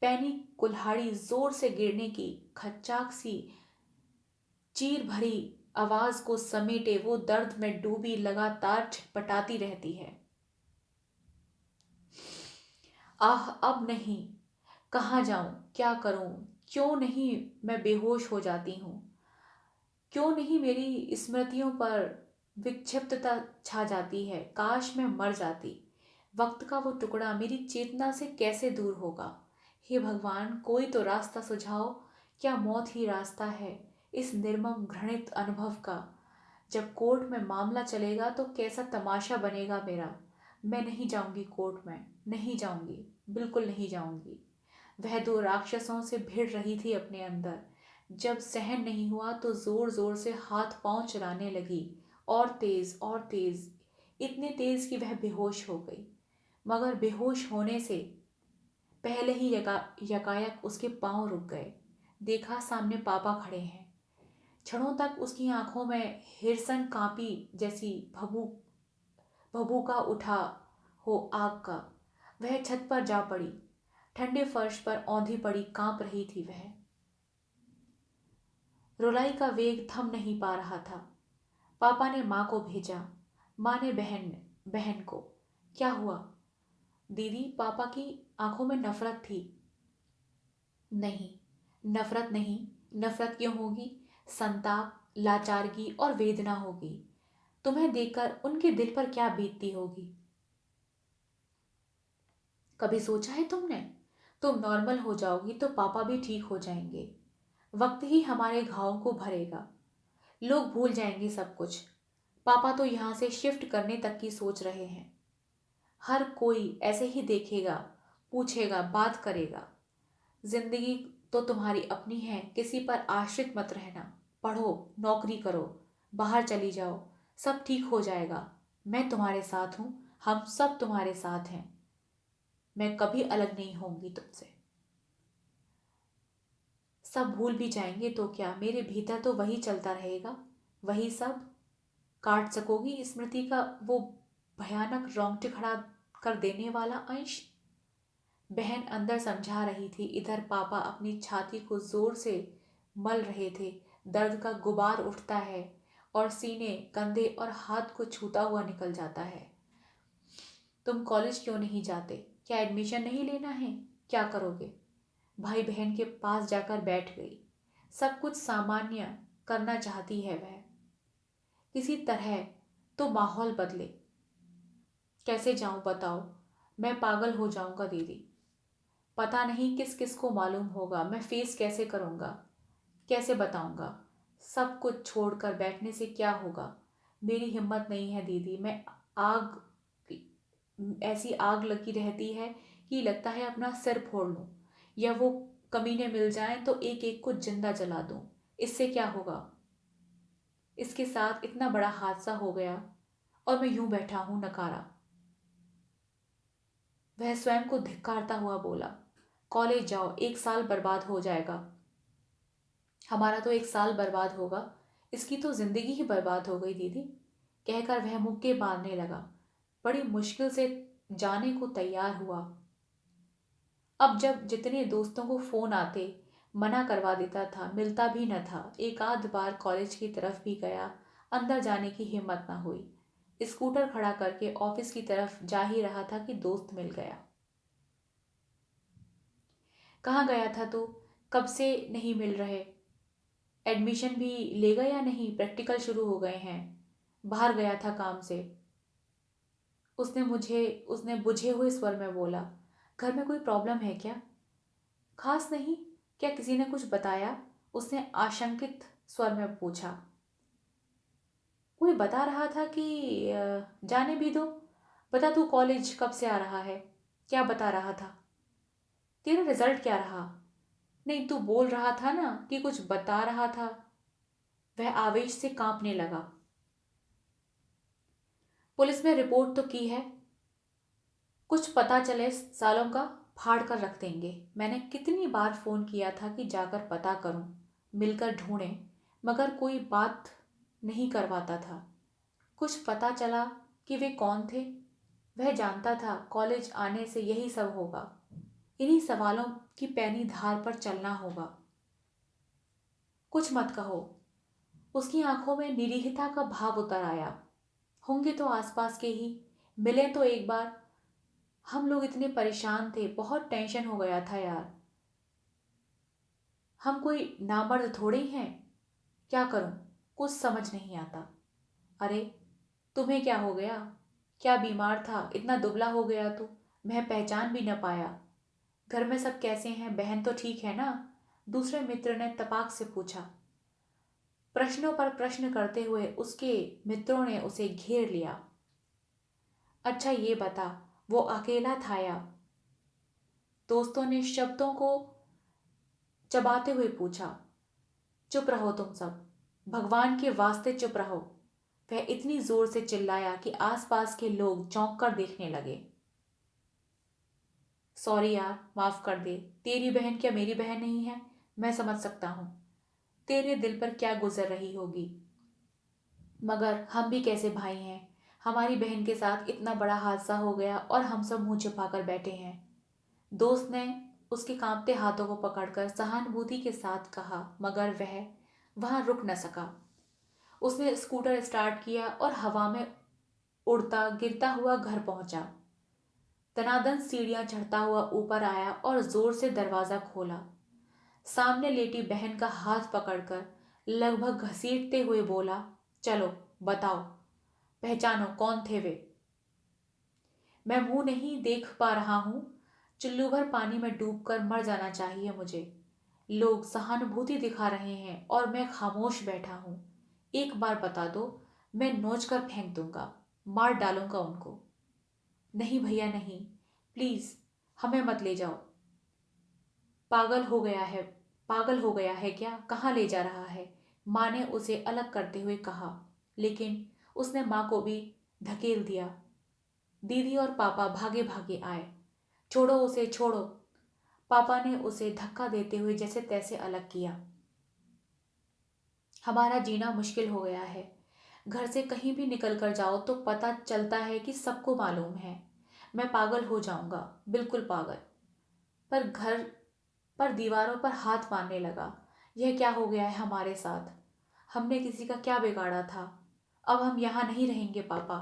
पैनी कुल्हाड़ी जोर से गिरने की खच्चाक सी चीर भरी आवाज को समेटे वो दर्द में डूबी लगातार छटपटाती रहती है। आह अब नहीं, कहाँ जाऊं, क्या करूं? क्यों नहीं मैं बेहोश हो जाती हूँ? क्यों नहीं मेरी स्मृतियों पर विक्षिप्तता छा जाती है? काश मैं मर जाती। वक्त का वो टुकड़ा मेरी चेतना से कैसे दूर होगा? हे भगवान, कोई तो रास्ता सुझाओ। क्या मौत ही रास्ता है इस निर्मम घृणित अनुभव का? जब कोर्ट में मामला चलेगा तो कैसा तमाशा बनेगा मेरा। मैं नहीं जाऊंगी कोर्ट में, नहीं जाऊंगी, बिल्कुल नहीं जाऊंगी। वह दो राक्षसों से भिड़ रही थी अपने अंदर। जब सहन नहीं हुआ तो जोर जोर से हाथ पांव चलाने लगी, और तेज, इतने तेज कि वह बेहोश हो गई। मगर बेहोश होने से पहले ही यकायक उसके पांव रुक गए। देखा, सामने पापा खड़े हैं। क्षणों तक उसकी आंखों में हिरसन कांपी, जैसी भभूका उठा हो आग का। वह छत पर जा पड़ी। ठंडे फर्श पर औंधी पड़ी कांप रही थी वह। रुलाई का वेग थम नहीं पा रहा था। पापा ने माँ को भेजा, माँ ने बहन बहन को। क्या हुआ दीदी? पापा की आंखों में नफरत थी। नहीं, नफरत नहीं। नफरत क्यों होगी? संताप, लाचारगी और वेदना होगी। तुम्हें देखकर उनके दिल पर क्या बीतती होगी? कभी सोचा है तुमने? तुम नॉर्मल हो जाओगी तो पापा भी ठीक हो जाएंगे। वक्त ही हमारे घावों को भरेगा। लोग भूल जाएंगे सब कुछ। पापा तो यहां से शिफ्ट करने तक की सोच रहे हैं। हर कोई ऐसे ही देखेगा, पूछेगा, बात करेगा। जिंदगी तो तुम्हारी अपनी है, किसी पर आश्रित मत रहना। पढ़ो, नौकरी करो, बाहर चली जाओ, सब ठीक हो जाएगा। मैं तुम्हारे साथ हूं, हम सब तुम्हारे साथ हैं। मैं कभी अलग नहीं होंगी तुमसे। सब भूल भी जाएंगे तो क्या, मेरे भीतर तो वही चलता रहेगा, वही सब। काट सकोगी स्मृति का वो भयानक रोंगटे खड़ा कर देने वाला अंश? बहन अंदर समझा रही थी, इधर पापा अपनी छाती को जोर से मल रहे थे। दर्द का गुबार उठता है और सीने, कंधे और हाथ को छूता हुआ निकल जाता है। तुम कॉलेज क्यों नहीं जाते? क्या एडमिशन नहीं लेना है? क्या करोगे? भाई बहन के पास जाकर बैठ गई। सब कुछ सामान्य करना चाहती है वह, किसी तरह तो माहौल बदले। कैसे जाऊं बताओ? मैं पागल हो जाऊंगा दीदी। पता नहीं किस किस को मालूम होगा। मैं फेस कैसे करूंगा, कैसे बताऊंगा? सब कुछ छोड़कर बैठने से क्या होगा? मेरी हिम्मत नहीं है दीदी। मैं आग ऐसी आग लगी रहती है कि लगता है अपना सिर फोड़ लूं, या वो कमीने मिल जाएं तो एक एक को जिंदा जला दूं। इससे क्या होगा? इसके साथ इतना बड़ा हादसा हो गया और मैं यूं बैठा हूं नकारा। वह स्वयं को धिक्कारता हुआ बोला, कॉलेज जाओ, एक साल बर्बाद हो जाएगा। हमारा तो एक साल बर्बाद होगा, इसकी तो जिंदगी ही बर्बाद हो गई दीदी। कहकर वह मुक्के बांधने लगा। बड़ी मुश्किल से जाने को तैयार हुआ। अब जब जितने दोस्तों को फोन आते, मना करवा देता था, मिलता भी न था। एक आध बार कॉलेज की तरफ भी गया, अंदर जाने की हिम्मत न हुई। स्कूटर खड़ा करके ऑफिस की तरफ जा ही रहा था कि दोस्त मिल गया। कहाँ गया था तू? कब से नहीं मिल रहे? एडमिशन भी लेगा या नहीं? प्रैक्टिकल शुरू हो गए हैं। बाहर गया था काम से। उसने बुझे हुए स्वर में बोला। घर में कोई प्रॉब्लम है क्या? खास नहीं। क्या किसी ने कुछ बताया? उसने आशंकित स्वर में पूछा। कोई बता रहा था कि जाने भी दो। बता, तू कॉलेज कब से आ रहा है? क्या बता रहा था? तेरा रिजल्ट क्या रहा? नहीं, तू बोल रहा था ना कि कुछ बता रहा था। वह आवेश से कांपने लगा। पुलिस में रिपोर्ट तो की है। कुछ पता चले सालों का फाड़ कर रख देंगे। मैंने कितनी बार फोन किया था कि जाकर पता करूं, मिलकर ढूंढें, मगर कोई बात नहीं करवाता था। कुछ पता चला कि वे कौन थे। वह जानता था कॉलेज आने से यही सब होगा। इन्हीं सवालों की पैनी धार पर चलना होगा। कुछ मत कहो। उसकी आंखों में निरीहता का भाव उतर आया। होंगे तो आसपास के ही, मिले तो एक बार। हम लोग इतने परेशान थे, बहुत टेंशन हो गया था यार। हम कोई नामर्द थोड़े ही हैं। क्या करूं? कुछ समझ नहीं आता। अरे, तुम्हें क्या हो गया? क्या बीमार था? इतना दुबला हो गया तू, मैं पहचान भी न पाया। घर में सब कैसे हैं? बहन तो ठीक है ना? दूसरे मित्र ने तपाक से पूछा। प्रश्नों पर प्रश्न करते हुए उसके मित्रों ने उसे घेर लिया। अच्छा ये बता, वो अकेला था या? दोस्तों ने शब्दों को चबाते हुए पूछा। चुप रहो तुम सब, भगवान के वास्ते चुप रहो। वह इतनी जोर से चिल्लाया कि आसपास के लोग चौंक कर देखने लगे। सॉरी यार, माफ कर दे। तेरी बहन क्या मेरी बहन नहीं है? मैं समझ सकता हूं तेरे दिल पर क्या गुजर रही होगी, मगर हम भी कैसे भाई हैं? हमारी बहन के साथ इतना बड़ा हादसा हो गया और हम सब मुंह छिपाकर बैठे हैं। दोस्त ने उसके कांपते हाथों को पकड़कर सहानुभूति के साथ कहा, मगर वह वहां रुक न सका। उसने स्कूटर स्टार्ट किया और हवा में उड़ता गिरता हुआ घर पहुंचा। तनादन सीढ़ियां चढ़ता हुआ ऊपर आया और जोर से दरवाजा खोला। सामने लेटी बहन का हाथ पकड़कर लगभग घसीटते हुए बोला, चलो बताओ, पहचानो कौन थे वे? मैं मुंह नहीं देख पा रहा हूं। चुल्लू भर पानी में डूबकर मर जाना चाहिए मुझे। लोग सहानुभूति दिखा रहे हैं और मैं खामोश बैठा हूं। एक बार बता दो, मैं नोच कर फेंक दूंगा, मार डालूंगा उनको। नहीं भैया नहीं, प्लीज हमें मत ले जाओ। पागल हो गया है? पागल हो गया है क्या? कहाँ ले जा रहा है? माँ ने उसे अलग करते हुए कहा, लेकिन उसने माँ को भी धकेल दिया। दीदी और पापा भागे भागे आए। छोड़ो उसे, छोड़ो। पापा ने उसे धक्का देते हुए जैसे तैसे अलग किया। हमारा जीना मुश्किल हो गया है। घर से कहीं भी निकल कर जाओ तो पता चलता है कि सबको मालूम है। मैं पागल हो जाऊंगा, बिल्कुल पागल। पर घर पर दीवारों पर हाथ मारने लगा। यह क्या हो गया है हमारे साथ? हमने किसी का क्या बिगाड़ा था? अब हम यहाँ नहीं रहेंगे पापा।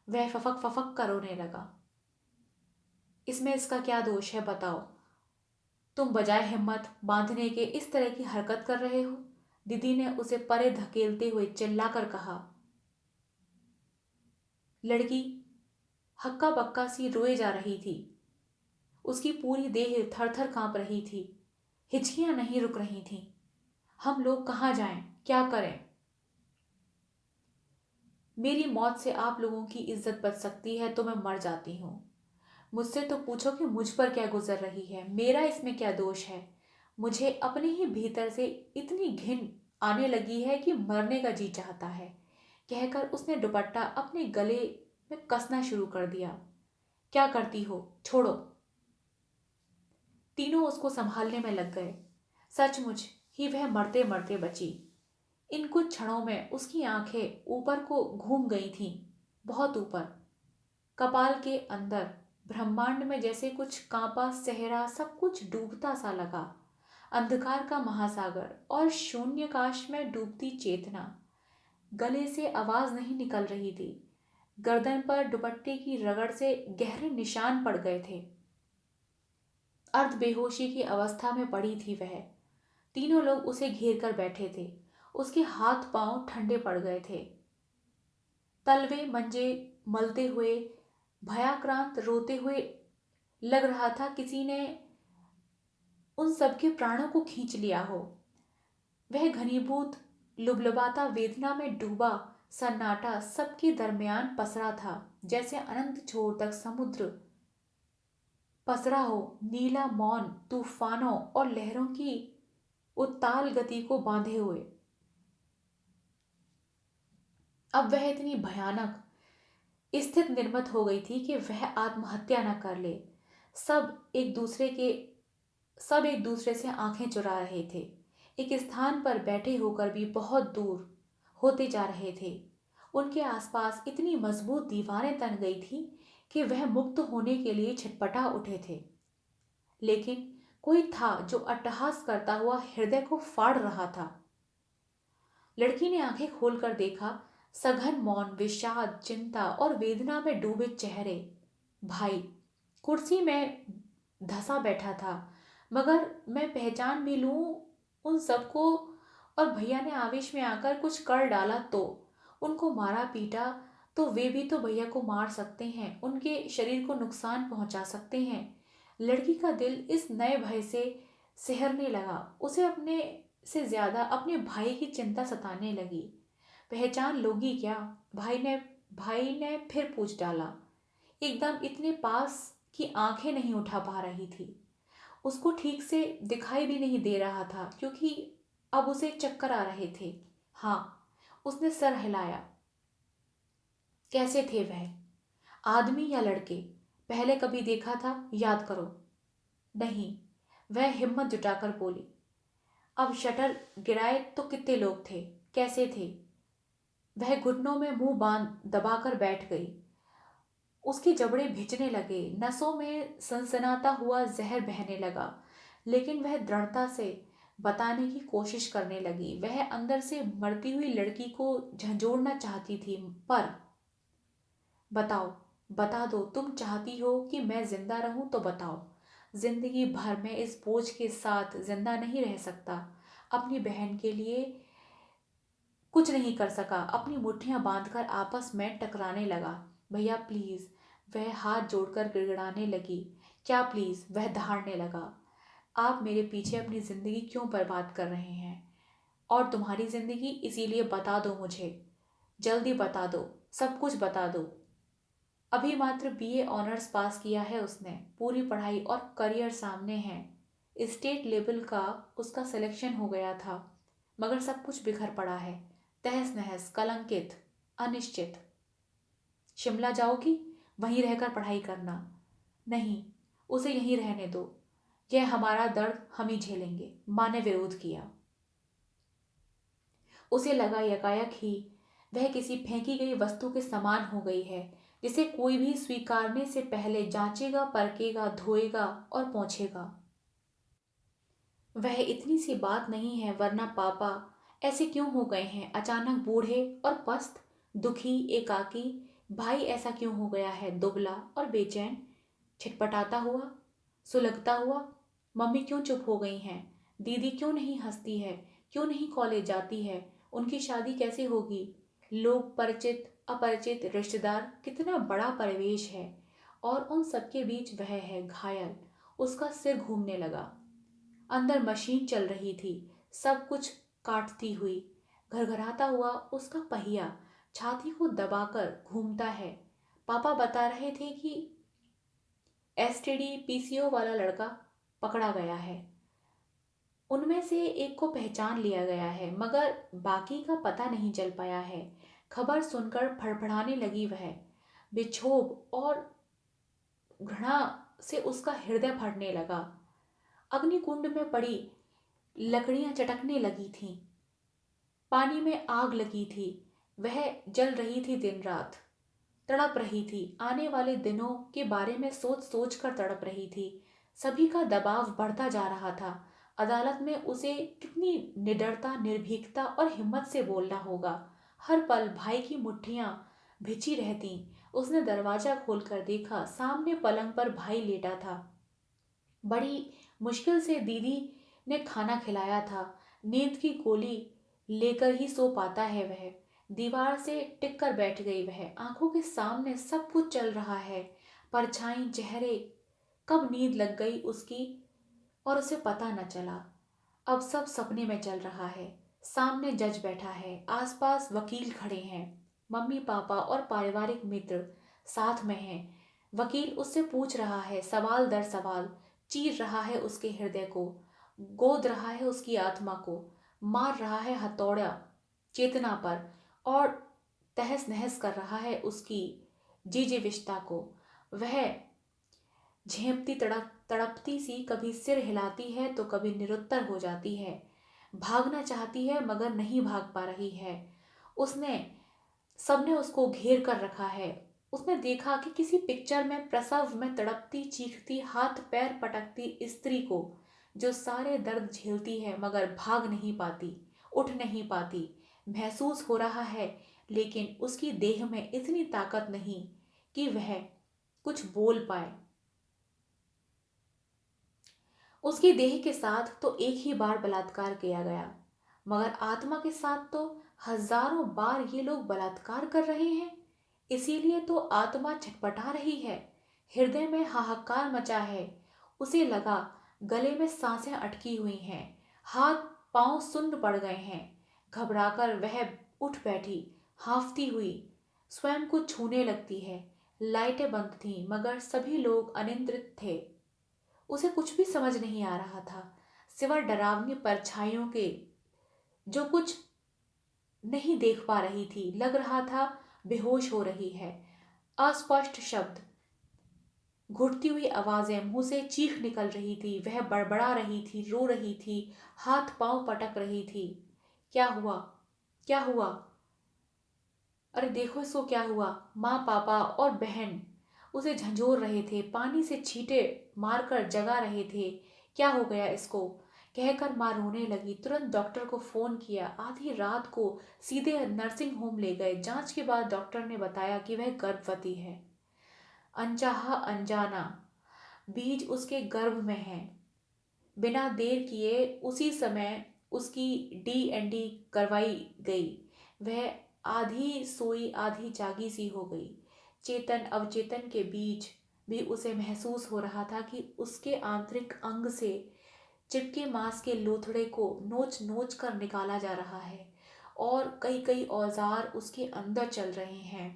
वह फफक फफक कर रोने लगा। इसमें इसका क्या दोष है बताओ? तुम बजाय हिम्मत बांधने के इस तरह की हरकत कर रहे हो। दीदी ने उसे परे धकेलते हुए चिल्लाकर कहा। लड़की हक्का बक्का सी रोए जा रही थी। उसकी पूरी देह थर थर कांप रही थी। हिचकियां नहीं रुक रही थीं। हम लोग कहाँ जाएं? क्या करें? मेरी मौत से आप लोगों की इज्जत बच सकती है तो मैं मर जाती हूँ। मुझसे तो पूछो कि मुझ पर क्या गुजर रही है, मेरा इसमें क्या दोष है? मुझे अपने ही भीतर से इतनी घिन आने लगी है कि मरने का जी चाहता है। कहकर उसने दुपट्टा अपने गले में कसना शुरू कर दिया। क्या करती हो? छोड़ो। तीनों उसको संभालने में लग गए। सचमुच ही वह मरते मरते बची। इन कुछ क्षणों में उसकी आंखें ऊपर को घूम गई थीं, बहुत ऊपर, कपाल के अंदर ब्रह्मांड में जैसे कुछ कांपा सहरा, सब कुछ डूबता सा लगा। अंधकार का महासागर और शून्यकाश में डूबती चेतना। गले से आवाज नहीं निकल रही थी। गर्दन पर दुपट्टे की रगड़ से गहरे निशान पड़ गए थे। अर्ध बेहोशी की अवस्था में पड़ी थी वह। तीनों लोग उसे घेर कर बैठे थे। उसके हाथ पांव ठंडे पड़ गए थे। तलवे मंजे मलते हुए, भयाक्रांत रोते हुए लग रहा था किसी ने उन सबके प्राणों को खींच लिया हो। वह घनीभूत लुबलुबाता वेदना में डूबा सन्नाटा सबके दरमियान पसरा था, जैसे अनंत छोर तक समुद्र पसरा हो, नीला मौन तूफानों और लहरों की उत्ताल गति को बांधे हुए। अब वह इतनी भयानक स्थित निर्मित हो गई थी कि वह आत्महत्या न कर ले। सब एक दूसरे के सब एक दूसरे से आंखें चुरा रहे थे। एक स्थान पर बैठे होकर भी बहुत दूर होते जा रहे थे। उनके आसपास इतनी मजबूत दीवारें तन गई थी कि वह मुक्त होने के लिए छटपटा उठे थे। लेकिन कोई था जो अट्टहास करता हुआ हृदय को फाड़ रहा था। लड़की ने आंखें खोलकर देखा। सघन मौन, विषाद, चिंता और वेदना में डूबे चेहरे। भाई कुर्सी में धंसा बैठा था। मगर मैं पहचान भी लूं उन सबको, और भैया ने आवेश में आकर कुछ कर डाला तो उनको मारा पीटा, तो वे भी तो भैया को मार सकते हैं, उनके शरीर को नुकसान पहुंचा सकते हैं। लड़की का दिल इस नए भय से सिहरने लगा। उसे अपने से ज्यादा अपने भाई की चिंता सताने लगी। पहचान लोगी क्या? भाई ने फिर पूछ डाला, एकदम इतने पास कि आंखें नहीं उठा पा रही थी। उसको ठीक से दिखाई भी नहीं दे रहा था क्योंकि अब उसे चक्कर आ रहे थे। हाँ, उसने सर हिलाया। कैसे थे वह? आदमी या लड़के? पहले कभी देखा था? याद करो। नहीं, वह हिम्मत जुटाकर बोली। अब शटर गिराए तो कितने लोग थे? कैसे थे? वह घुटनों में मुंह बांध दबाकर बैठ गई। उसके जबड़े भिजने लगे, नसों में सनसनाता हुआ जहर बहने लगा। लेकिन वह दृढ़ता से बताने की कोशिश करने लगी। वह अंदर से मरती हुई लड़की को झंझोड़ना चाहती थी। पर बताओ, बता दो, तुम चाहती हो कि मैं जिंदा रहूं तो बताओ। जिंदगी भर में इस बोझ के साथ जिंदा नहीं रह सकता। अपनी बहन के लिए कुछ नहीं कर सका। अपनी मुट्ठियां बांधकर आपस में टकराने लगा। भैया प्लीज, वह हाथ जोड़कर गिड़गिड़ाने लगी। क्या प्लीज? वह दहाड़ने लगा। आप मेरे पीछे अपनी जिंदगी क्यों बर्बाद कर रहे हैं? और तुम्हारी जिंदगी, इसीलिए बता दो मुझे, जल्दी बता दो, सब कुछ बता दो। अभी मात्र बीए ऑनर्स पास किया है उसने। पूरी पढ़ाई और करियर सामने है। स्टेट लेवल का उसका सिलेक्शन हो गया था। मगर सब कुछ बिखर पड़ा है, तहस नहस, कलंकित, अनिश्चित। शिमला जाओगी? वहीं रहकर पढ़ाई करना? नहीं, उसे यहीं रहने दो। यह हमारा दर्द हम ही झेलेंगे। माँ ने विरोध किया। उसे लगा यकायक ही वह किसी फेंकी गई वस्तु के समान हो गई है, जिसे कोई भी स्वीकारने से पहले जांचेगा, परखेगा, धोएगा और पोंछेगा। वह इतनी सी बात नहीं है, वरना पापा ऐसे क्यों हो गए हैं? अचानक बूढ़े और पस्त, दुखी, एकाकी। भाई ऐसा क्यों हो गया है, दुबला और बेचैन, छिटपटाता हुआ, सुलगता हुआ? मम्मी क्यों चुप हो गई हैं? दीदी क्यों नहीं हंसती है? क्यों नहीं कॉलेज जाती है? उनकी शादी कैसे होगी? लोग, परिचित अपरिचित, रिश्तेदार, कितना बड़ा परिवेश है। और उन सबके बीच वह है घायल। उसका सिर घूमने लगा। अंदर मशीन चल रही थी, सब कुछ काटती हुई। घरघराता हुआ उसका पहिया छाती को दबाकर घूमता है। पापा बता रहे थे कि एसटीडी पीसीओ वाला लड़का पकड़ा गया है। उनमें से एक को पहचान लिया गया है, मगर बाकी का पता नहीं चल पाया है। खबर सुनकर फड़फड़ाने लगी वह। विक्षोभ और घृणा से उसका हृदय फटने लगा। अग्निकुंड में पड़ी लकड़ियां चटकने लगी थीं। पानी में आग लगी थी। वह जल रही थी दिन रात, तड़प रही थी। आने वाले दिनों के बारे में सोच सोच कर तड़प रही थी। सभी का दबाव बढ़ता जा रहा था। अदालत में उसे कितनी निडरता, निर्भीकता और हिम्मत से बोलना होगा। हर पल भाई की मुट्ठियां भिजी रहती। उसने दरवाजा खोलकर देखा, सामने पलंग पर भाई लेटा था। बड़ी मुश्किल से दीदी ने खाना खिलाया था। नींद की गोली लेकर ही सो पाता है वह। दीवार से टिक कर बैठ गई वह। आंखों के सामने सब कुछ चल रहा है, परछाई, चेहरे। कब नींद लग गई उसकी और उसे पता न चला। अब सब सपने में चल रहा है। सामने जज बैठा है, आसपास वकील खड़े हैं, मम्मी पापा और पारिवारिक मित्र साथ में हैं। वकील उससे पूछ रहा है, सवाल दर सवाल, चीर रहा है उसके हृदय को, गोद रहा है उसकी आत्मा को, मार रहा है हथौड़ा चेतना पर और तहस नहस कर रहा है उसकी जीविष्टा को। वह झेंपती तड़पती सी कभी सिर हिलाती है तो कभी निरुत्तर हो जाती है। भागना चाहती है मगर नहीं भाग पा रही है। उसने सबने उसको घेर कर रखा है। उसने देखा कि किसी पिक्चर में प्रसव में तड़पती, चीखती, हाथ पैर पटकती स्त्री को, जो सारे दर्द झेलती है मगर भाग नहीं पाती, उठ नहीं पाती। महसूस हो रहा है लेकिन उसकी देह में इतनी ताकत नहीं कि वह कुछ बोल पाए। उसकी देह के साथ तो एक ही बार बलात्कार किया गया, मगर आत्मा के साथ तो हजारों बार ये लोग बलात्कार कर रहे हैं। इसीलिए तो आत्मा छटपटा रही है, हृदय में हाहाकार मचा है। उसे लगा गले में सांसें अटकी हुई हैं, हाथ पांव सुन्न पड़ गए हैं। घबराकर वह उठ बैठी, हांफती हुई स्वयं को छूने लगती है। लाइटें बंद थीं मगर सभी लोग अनिद्रित थे। उसे कुछ भी समझ नहीं आ रहा था, सिवाय डरावनी परछाइयों के, जो कुछ नहीं देख पा रही थी। लग रहा था बेहोश हो रही है। अस्पष्ट शब्द, घुटती हुई आवाजें, मुंह से चीख निकल रही थी। वह बड़बड़ा रही थी, रो रही थी, हाथ पांव पटक रही थी। क्या हुआ, क्या हुआ, अरे देखो इसको क्या हुआ। माँ, पापा और बहन उसे झंझोर रहे थे, पानी से छींटे मारकर जगा रहे थे। क्या हो गया इसको, कहकर माँ रोने लगी। तुरंत डॉक्टर को फोन किया। आधी रात को सीधे नर्सिंग होम ले गए। जांच के बाद डॉक्टर ने बताया कि वह गर्भवती है। अनचाहा अनजाना बीज उसके गर्भ में है। बिना देर किए उसी समय उसकी डी करवाई गई। वह आधी सोई आधी जागी सी हो गई। चेतन अवचेतन के बीच भी उसे महसूस हो रहा था कि उसके आंतरिक अंग से चिपके मांस के लोथड़े को नोच नोच कर निकाला जा रहा है और कई कई औजार उसके अंदर चल रहे हैं।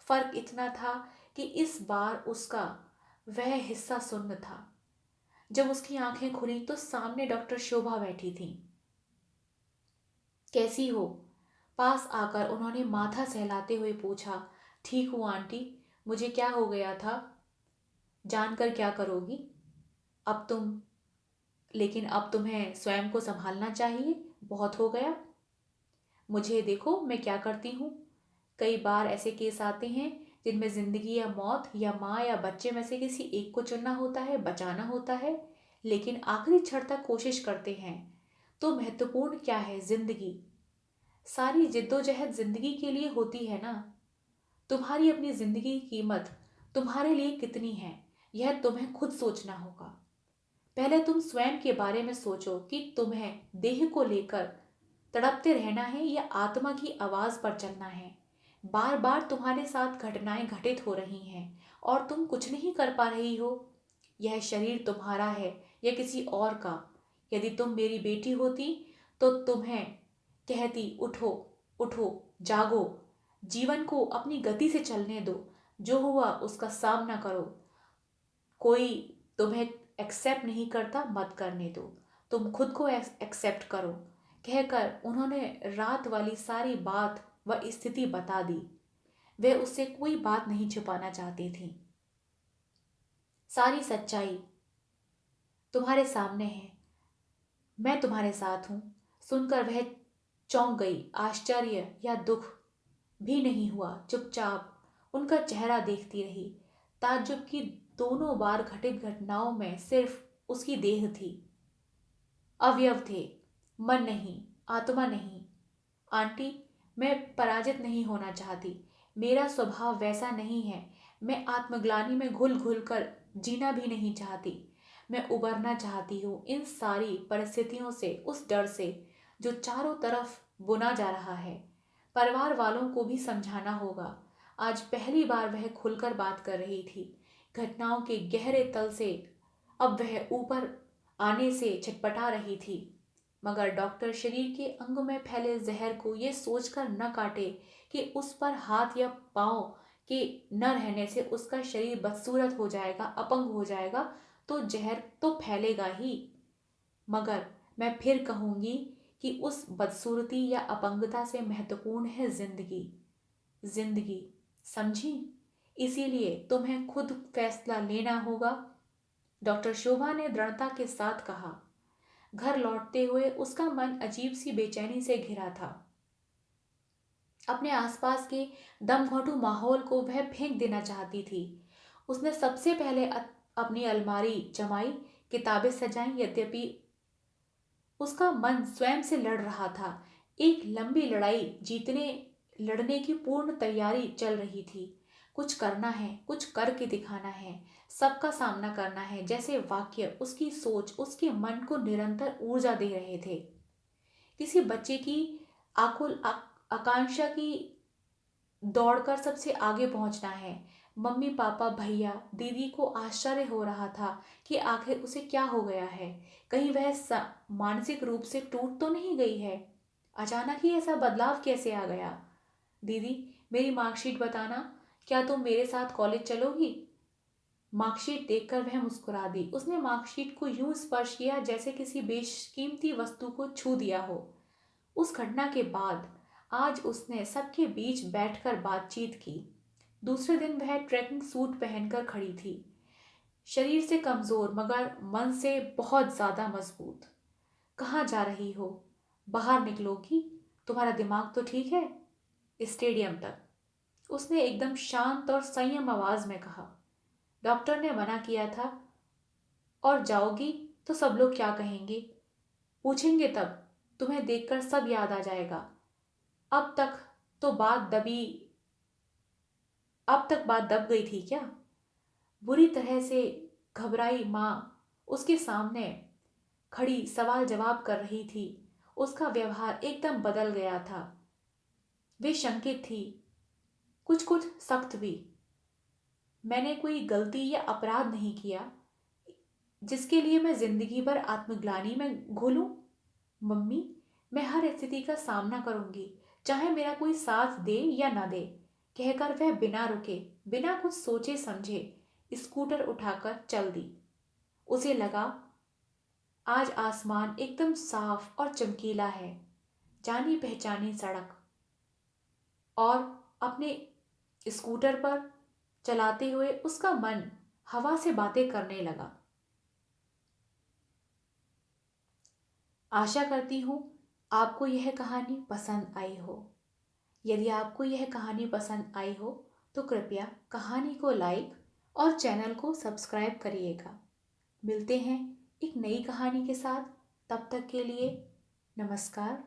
फर्क इतना था कि इस बार उसका वह हिस्सा सुन्न था। जब उसकी आंखें खुली तो सामने डॉक्टर शोभा बैठी थी। कैसी हो, पास आकर उन्होंने माथा सहलाते हुए पूछा। ठीक हूँ आंटी, मुझे क्या हो गया था, जानकर क्या करोगी। अब तुम लेकिन अब तुम्हें स्वयं को संभालना चाहिए, बहुत हो गया। मुझे देखो मैं क्या करती हूँ। कई बार ऐसे केस आते हैं जिनमें जिंदगी या मौत, या माँ या बच्चे में से किसी एक को चुनना होता है, बचाना होता है, लेकिन आखिरी क्षण तक कोशिश करते हैं। तो महत्वपूर्ण क्या है, जिंदगी। सारी जिद्दोजहद जिंदगी के लिए होती है ना। तुम्हारी अपनी जिंदगी की कीमत तुम्हारे लिए कितनी है, यह तुम्हें खुद सोचना होगा। पहले तुम स्वयं के बारे में सोचो कि तुम्हें देह को लेकर तड़पते रहना है या आत्मा की आवाज पर चलना है। बार बार तुम्हारे साथ घटनाएं घटित हो रही हैं और तुम कुछ नहीं कर पा रही हो। यह शरीर तुम्हारा है या किसी और का। यदि तुम मेरी बेटी होती तो तुम्हें कहती, उठो उठो, जागो, जीवन को अपनी गति से चलने दो, जो हुआ उसका सामना करो। कोई तुम्हें एक्सेप्ट नहीं करता, मत करने दो, तुम खुद को एक्सेप्ट करो, कहकर उन्होंने रात वाली सारी बात व स्थिति बता दी। वे उससे कोई बात नहीं छुपाना चाहती थी। सारी सच्चाई तुम्हारे सामने है, मैं तुम्हारे साथ हूं। सुनकर वह चौंक गई। आश्चर्य या दुख भी नहीं हुआ, चुपचाप उनका चेहरा देखती रही। ताज्जुब की दोनों बार घटित घटनाओं में सिर्फ उसकी देह थी। अवयव थे, मन नहीं, आत्मा नहीं। आंटी, मैं पराजित नहीं होना चाहती। मेरा स्वभाव वैसा नहीं है। मैं आत्मग्लानि में घुल घुल कर जीना भी नहीं चाहती। मैं उबरना चाहती हूँ इन सारी परिस्थितियों से, उस डर से जो चारों तरफ बुना जा रहा है। परिवार वालों को भी समझाना होगा। आज पहली बार वह खुलकर बात कर रही थी। घटनाओं के गहरे तल से अब वह ऊपर आने से छटपटा रही थी। मगर डॉक्टर शरीर के अंग में फैले जहर को ये सोचकर न काटे कि उस पर हाथ या पांव के न रहने से उसका शरीर बदसूरत हो जाएगा, अपंग हो जाएगा, तो जहर तो फैलेगा ही। मगर मैं फिर कहूंगी कि उस बदसूरती या अपंगता से महत्वपूर्ण है जिंदगी। जिंदगी, समझी? इसीलिए तुम्हें खुद फैसला लेना होगा, डॉक्टर शोभा ने दृढ़ता के साथ कहा। घर लौटते हुए उसका मन अजीब सी बेचैनी से घिरा था। अपने आसपास के दमघोंटू माहौल को वह फेंक देना चाहती थी। उसने सबसे पहले अपनी अलमारी जमाई, किताबें सजाई। यद्यपि उसका मन स्वयं से लड़ रहा था। एक लंबी लड़ाई जीतने लड़ने की पूर्ण तैयारी चल रही थी। कुछ करना है, कुछ करके दिखाना है, सबका सामना करना है, जैसे वाक्य उसकी सोच, उसके मन को निरंतर ऊर्जा दे रहे थे। किसी बच्चे की आकुल आकांक्षा की दौड़कर सबसे आगे पहुंचना है। मम्मी, पापा, भैया, दीदी को आश्चर्य हो रहा था कि आखिर उसे क्या हो गया है। कहीं वह मानसिक रूप से टूट तो नहीं गई है। अचानक ही ऐसा बदलाव कैसे आ गया? दीदी, मेरी मार्कशीट बताना, क्या तुम मेरे साथ कॉलेज चलोगी? मार्कशीट देखकर वह मुस्कुरा दी। उसने मार्कशीट को यूं स्पर्श किया जैसे किसी बेशकीमती वस्तु को छू दिया हो। उस घटना के बाद आज उसने सबके बीच बैठकर बातचीत की। दूसरे दिन वह ट्रैकिंग सूट पहनकर खड़ी थी, शरीर से कमजोर मगर मन से बहुत ज्यादा मजबूत। कहाँ जा रही हो? बाहर निकलोगी? तुम्हारा दिमाग तो ठीक है? स्टेडियम तक, उसने एकदम शांत और संयम आवाज में कहा। डॉक्टर ने मना किया था। और जाओगी तो सब लोग क्या कहेंगे? पूछेंगे तब। तुम्हें देखकर सब याद आ जाएगा। अब तक तो बात दबी अब तक बात दब गई थी क्या? बुरी तरह से घबराई माँ उसके सामने खड़ी सवाल जवाब कर रही थी। उसका व्यवहार एकदम बदल गया था। वे शंकित थी, कुछ कुछ सख्त भी। मैंने कोई गलती या अपराध नहीं किया जिसके लिए मैं जिंदगी भर आत्मग्लानि में घुलूं। मम्मी, मैं हर स्थिति का सामना करूंगी, चाहे मेरा कोई साथ दे या ना दे, कहकर वह बिना रुके, बिना कुछ सोचे समझे स्कूटर उठाकर चल दी। उसे लगा आज आसमान एकदम साफ और चमकीला है, जानी पहचानी सड़क, और अपने स्कूटर पर चलाते हुए उसका मन हवा से बातें करने लगा। आशा करती हूँ आपको यह कहानी पसंद आई हो। यदि आपको यह कहानी पसंद आई हो तो कृपया कहानी को लाइक और चैनल को सब्सक्राइब करिएगा। मिलते हैं एक नई कहानी के साथ। तब तक के लिए नमस्कार।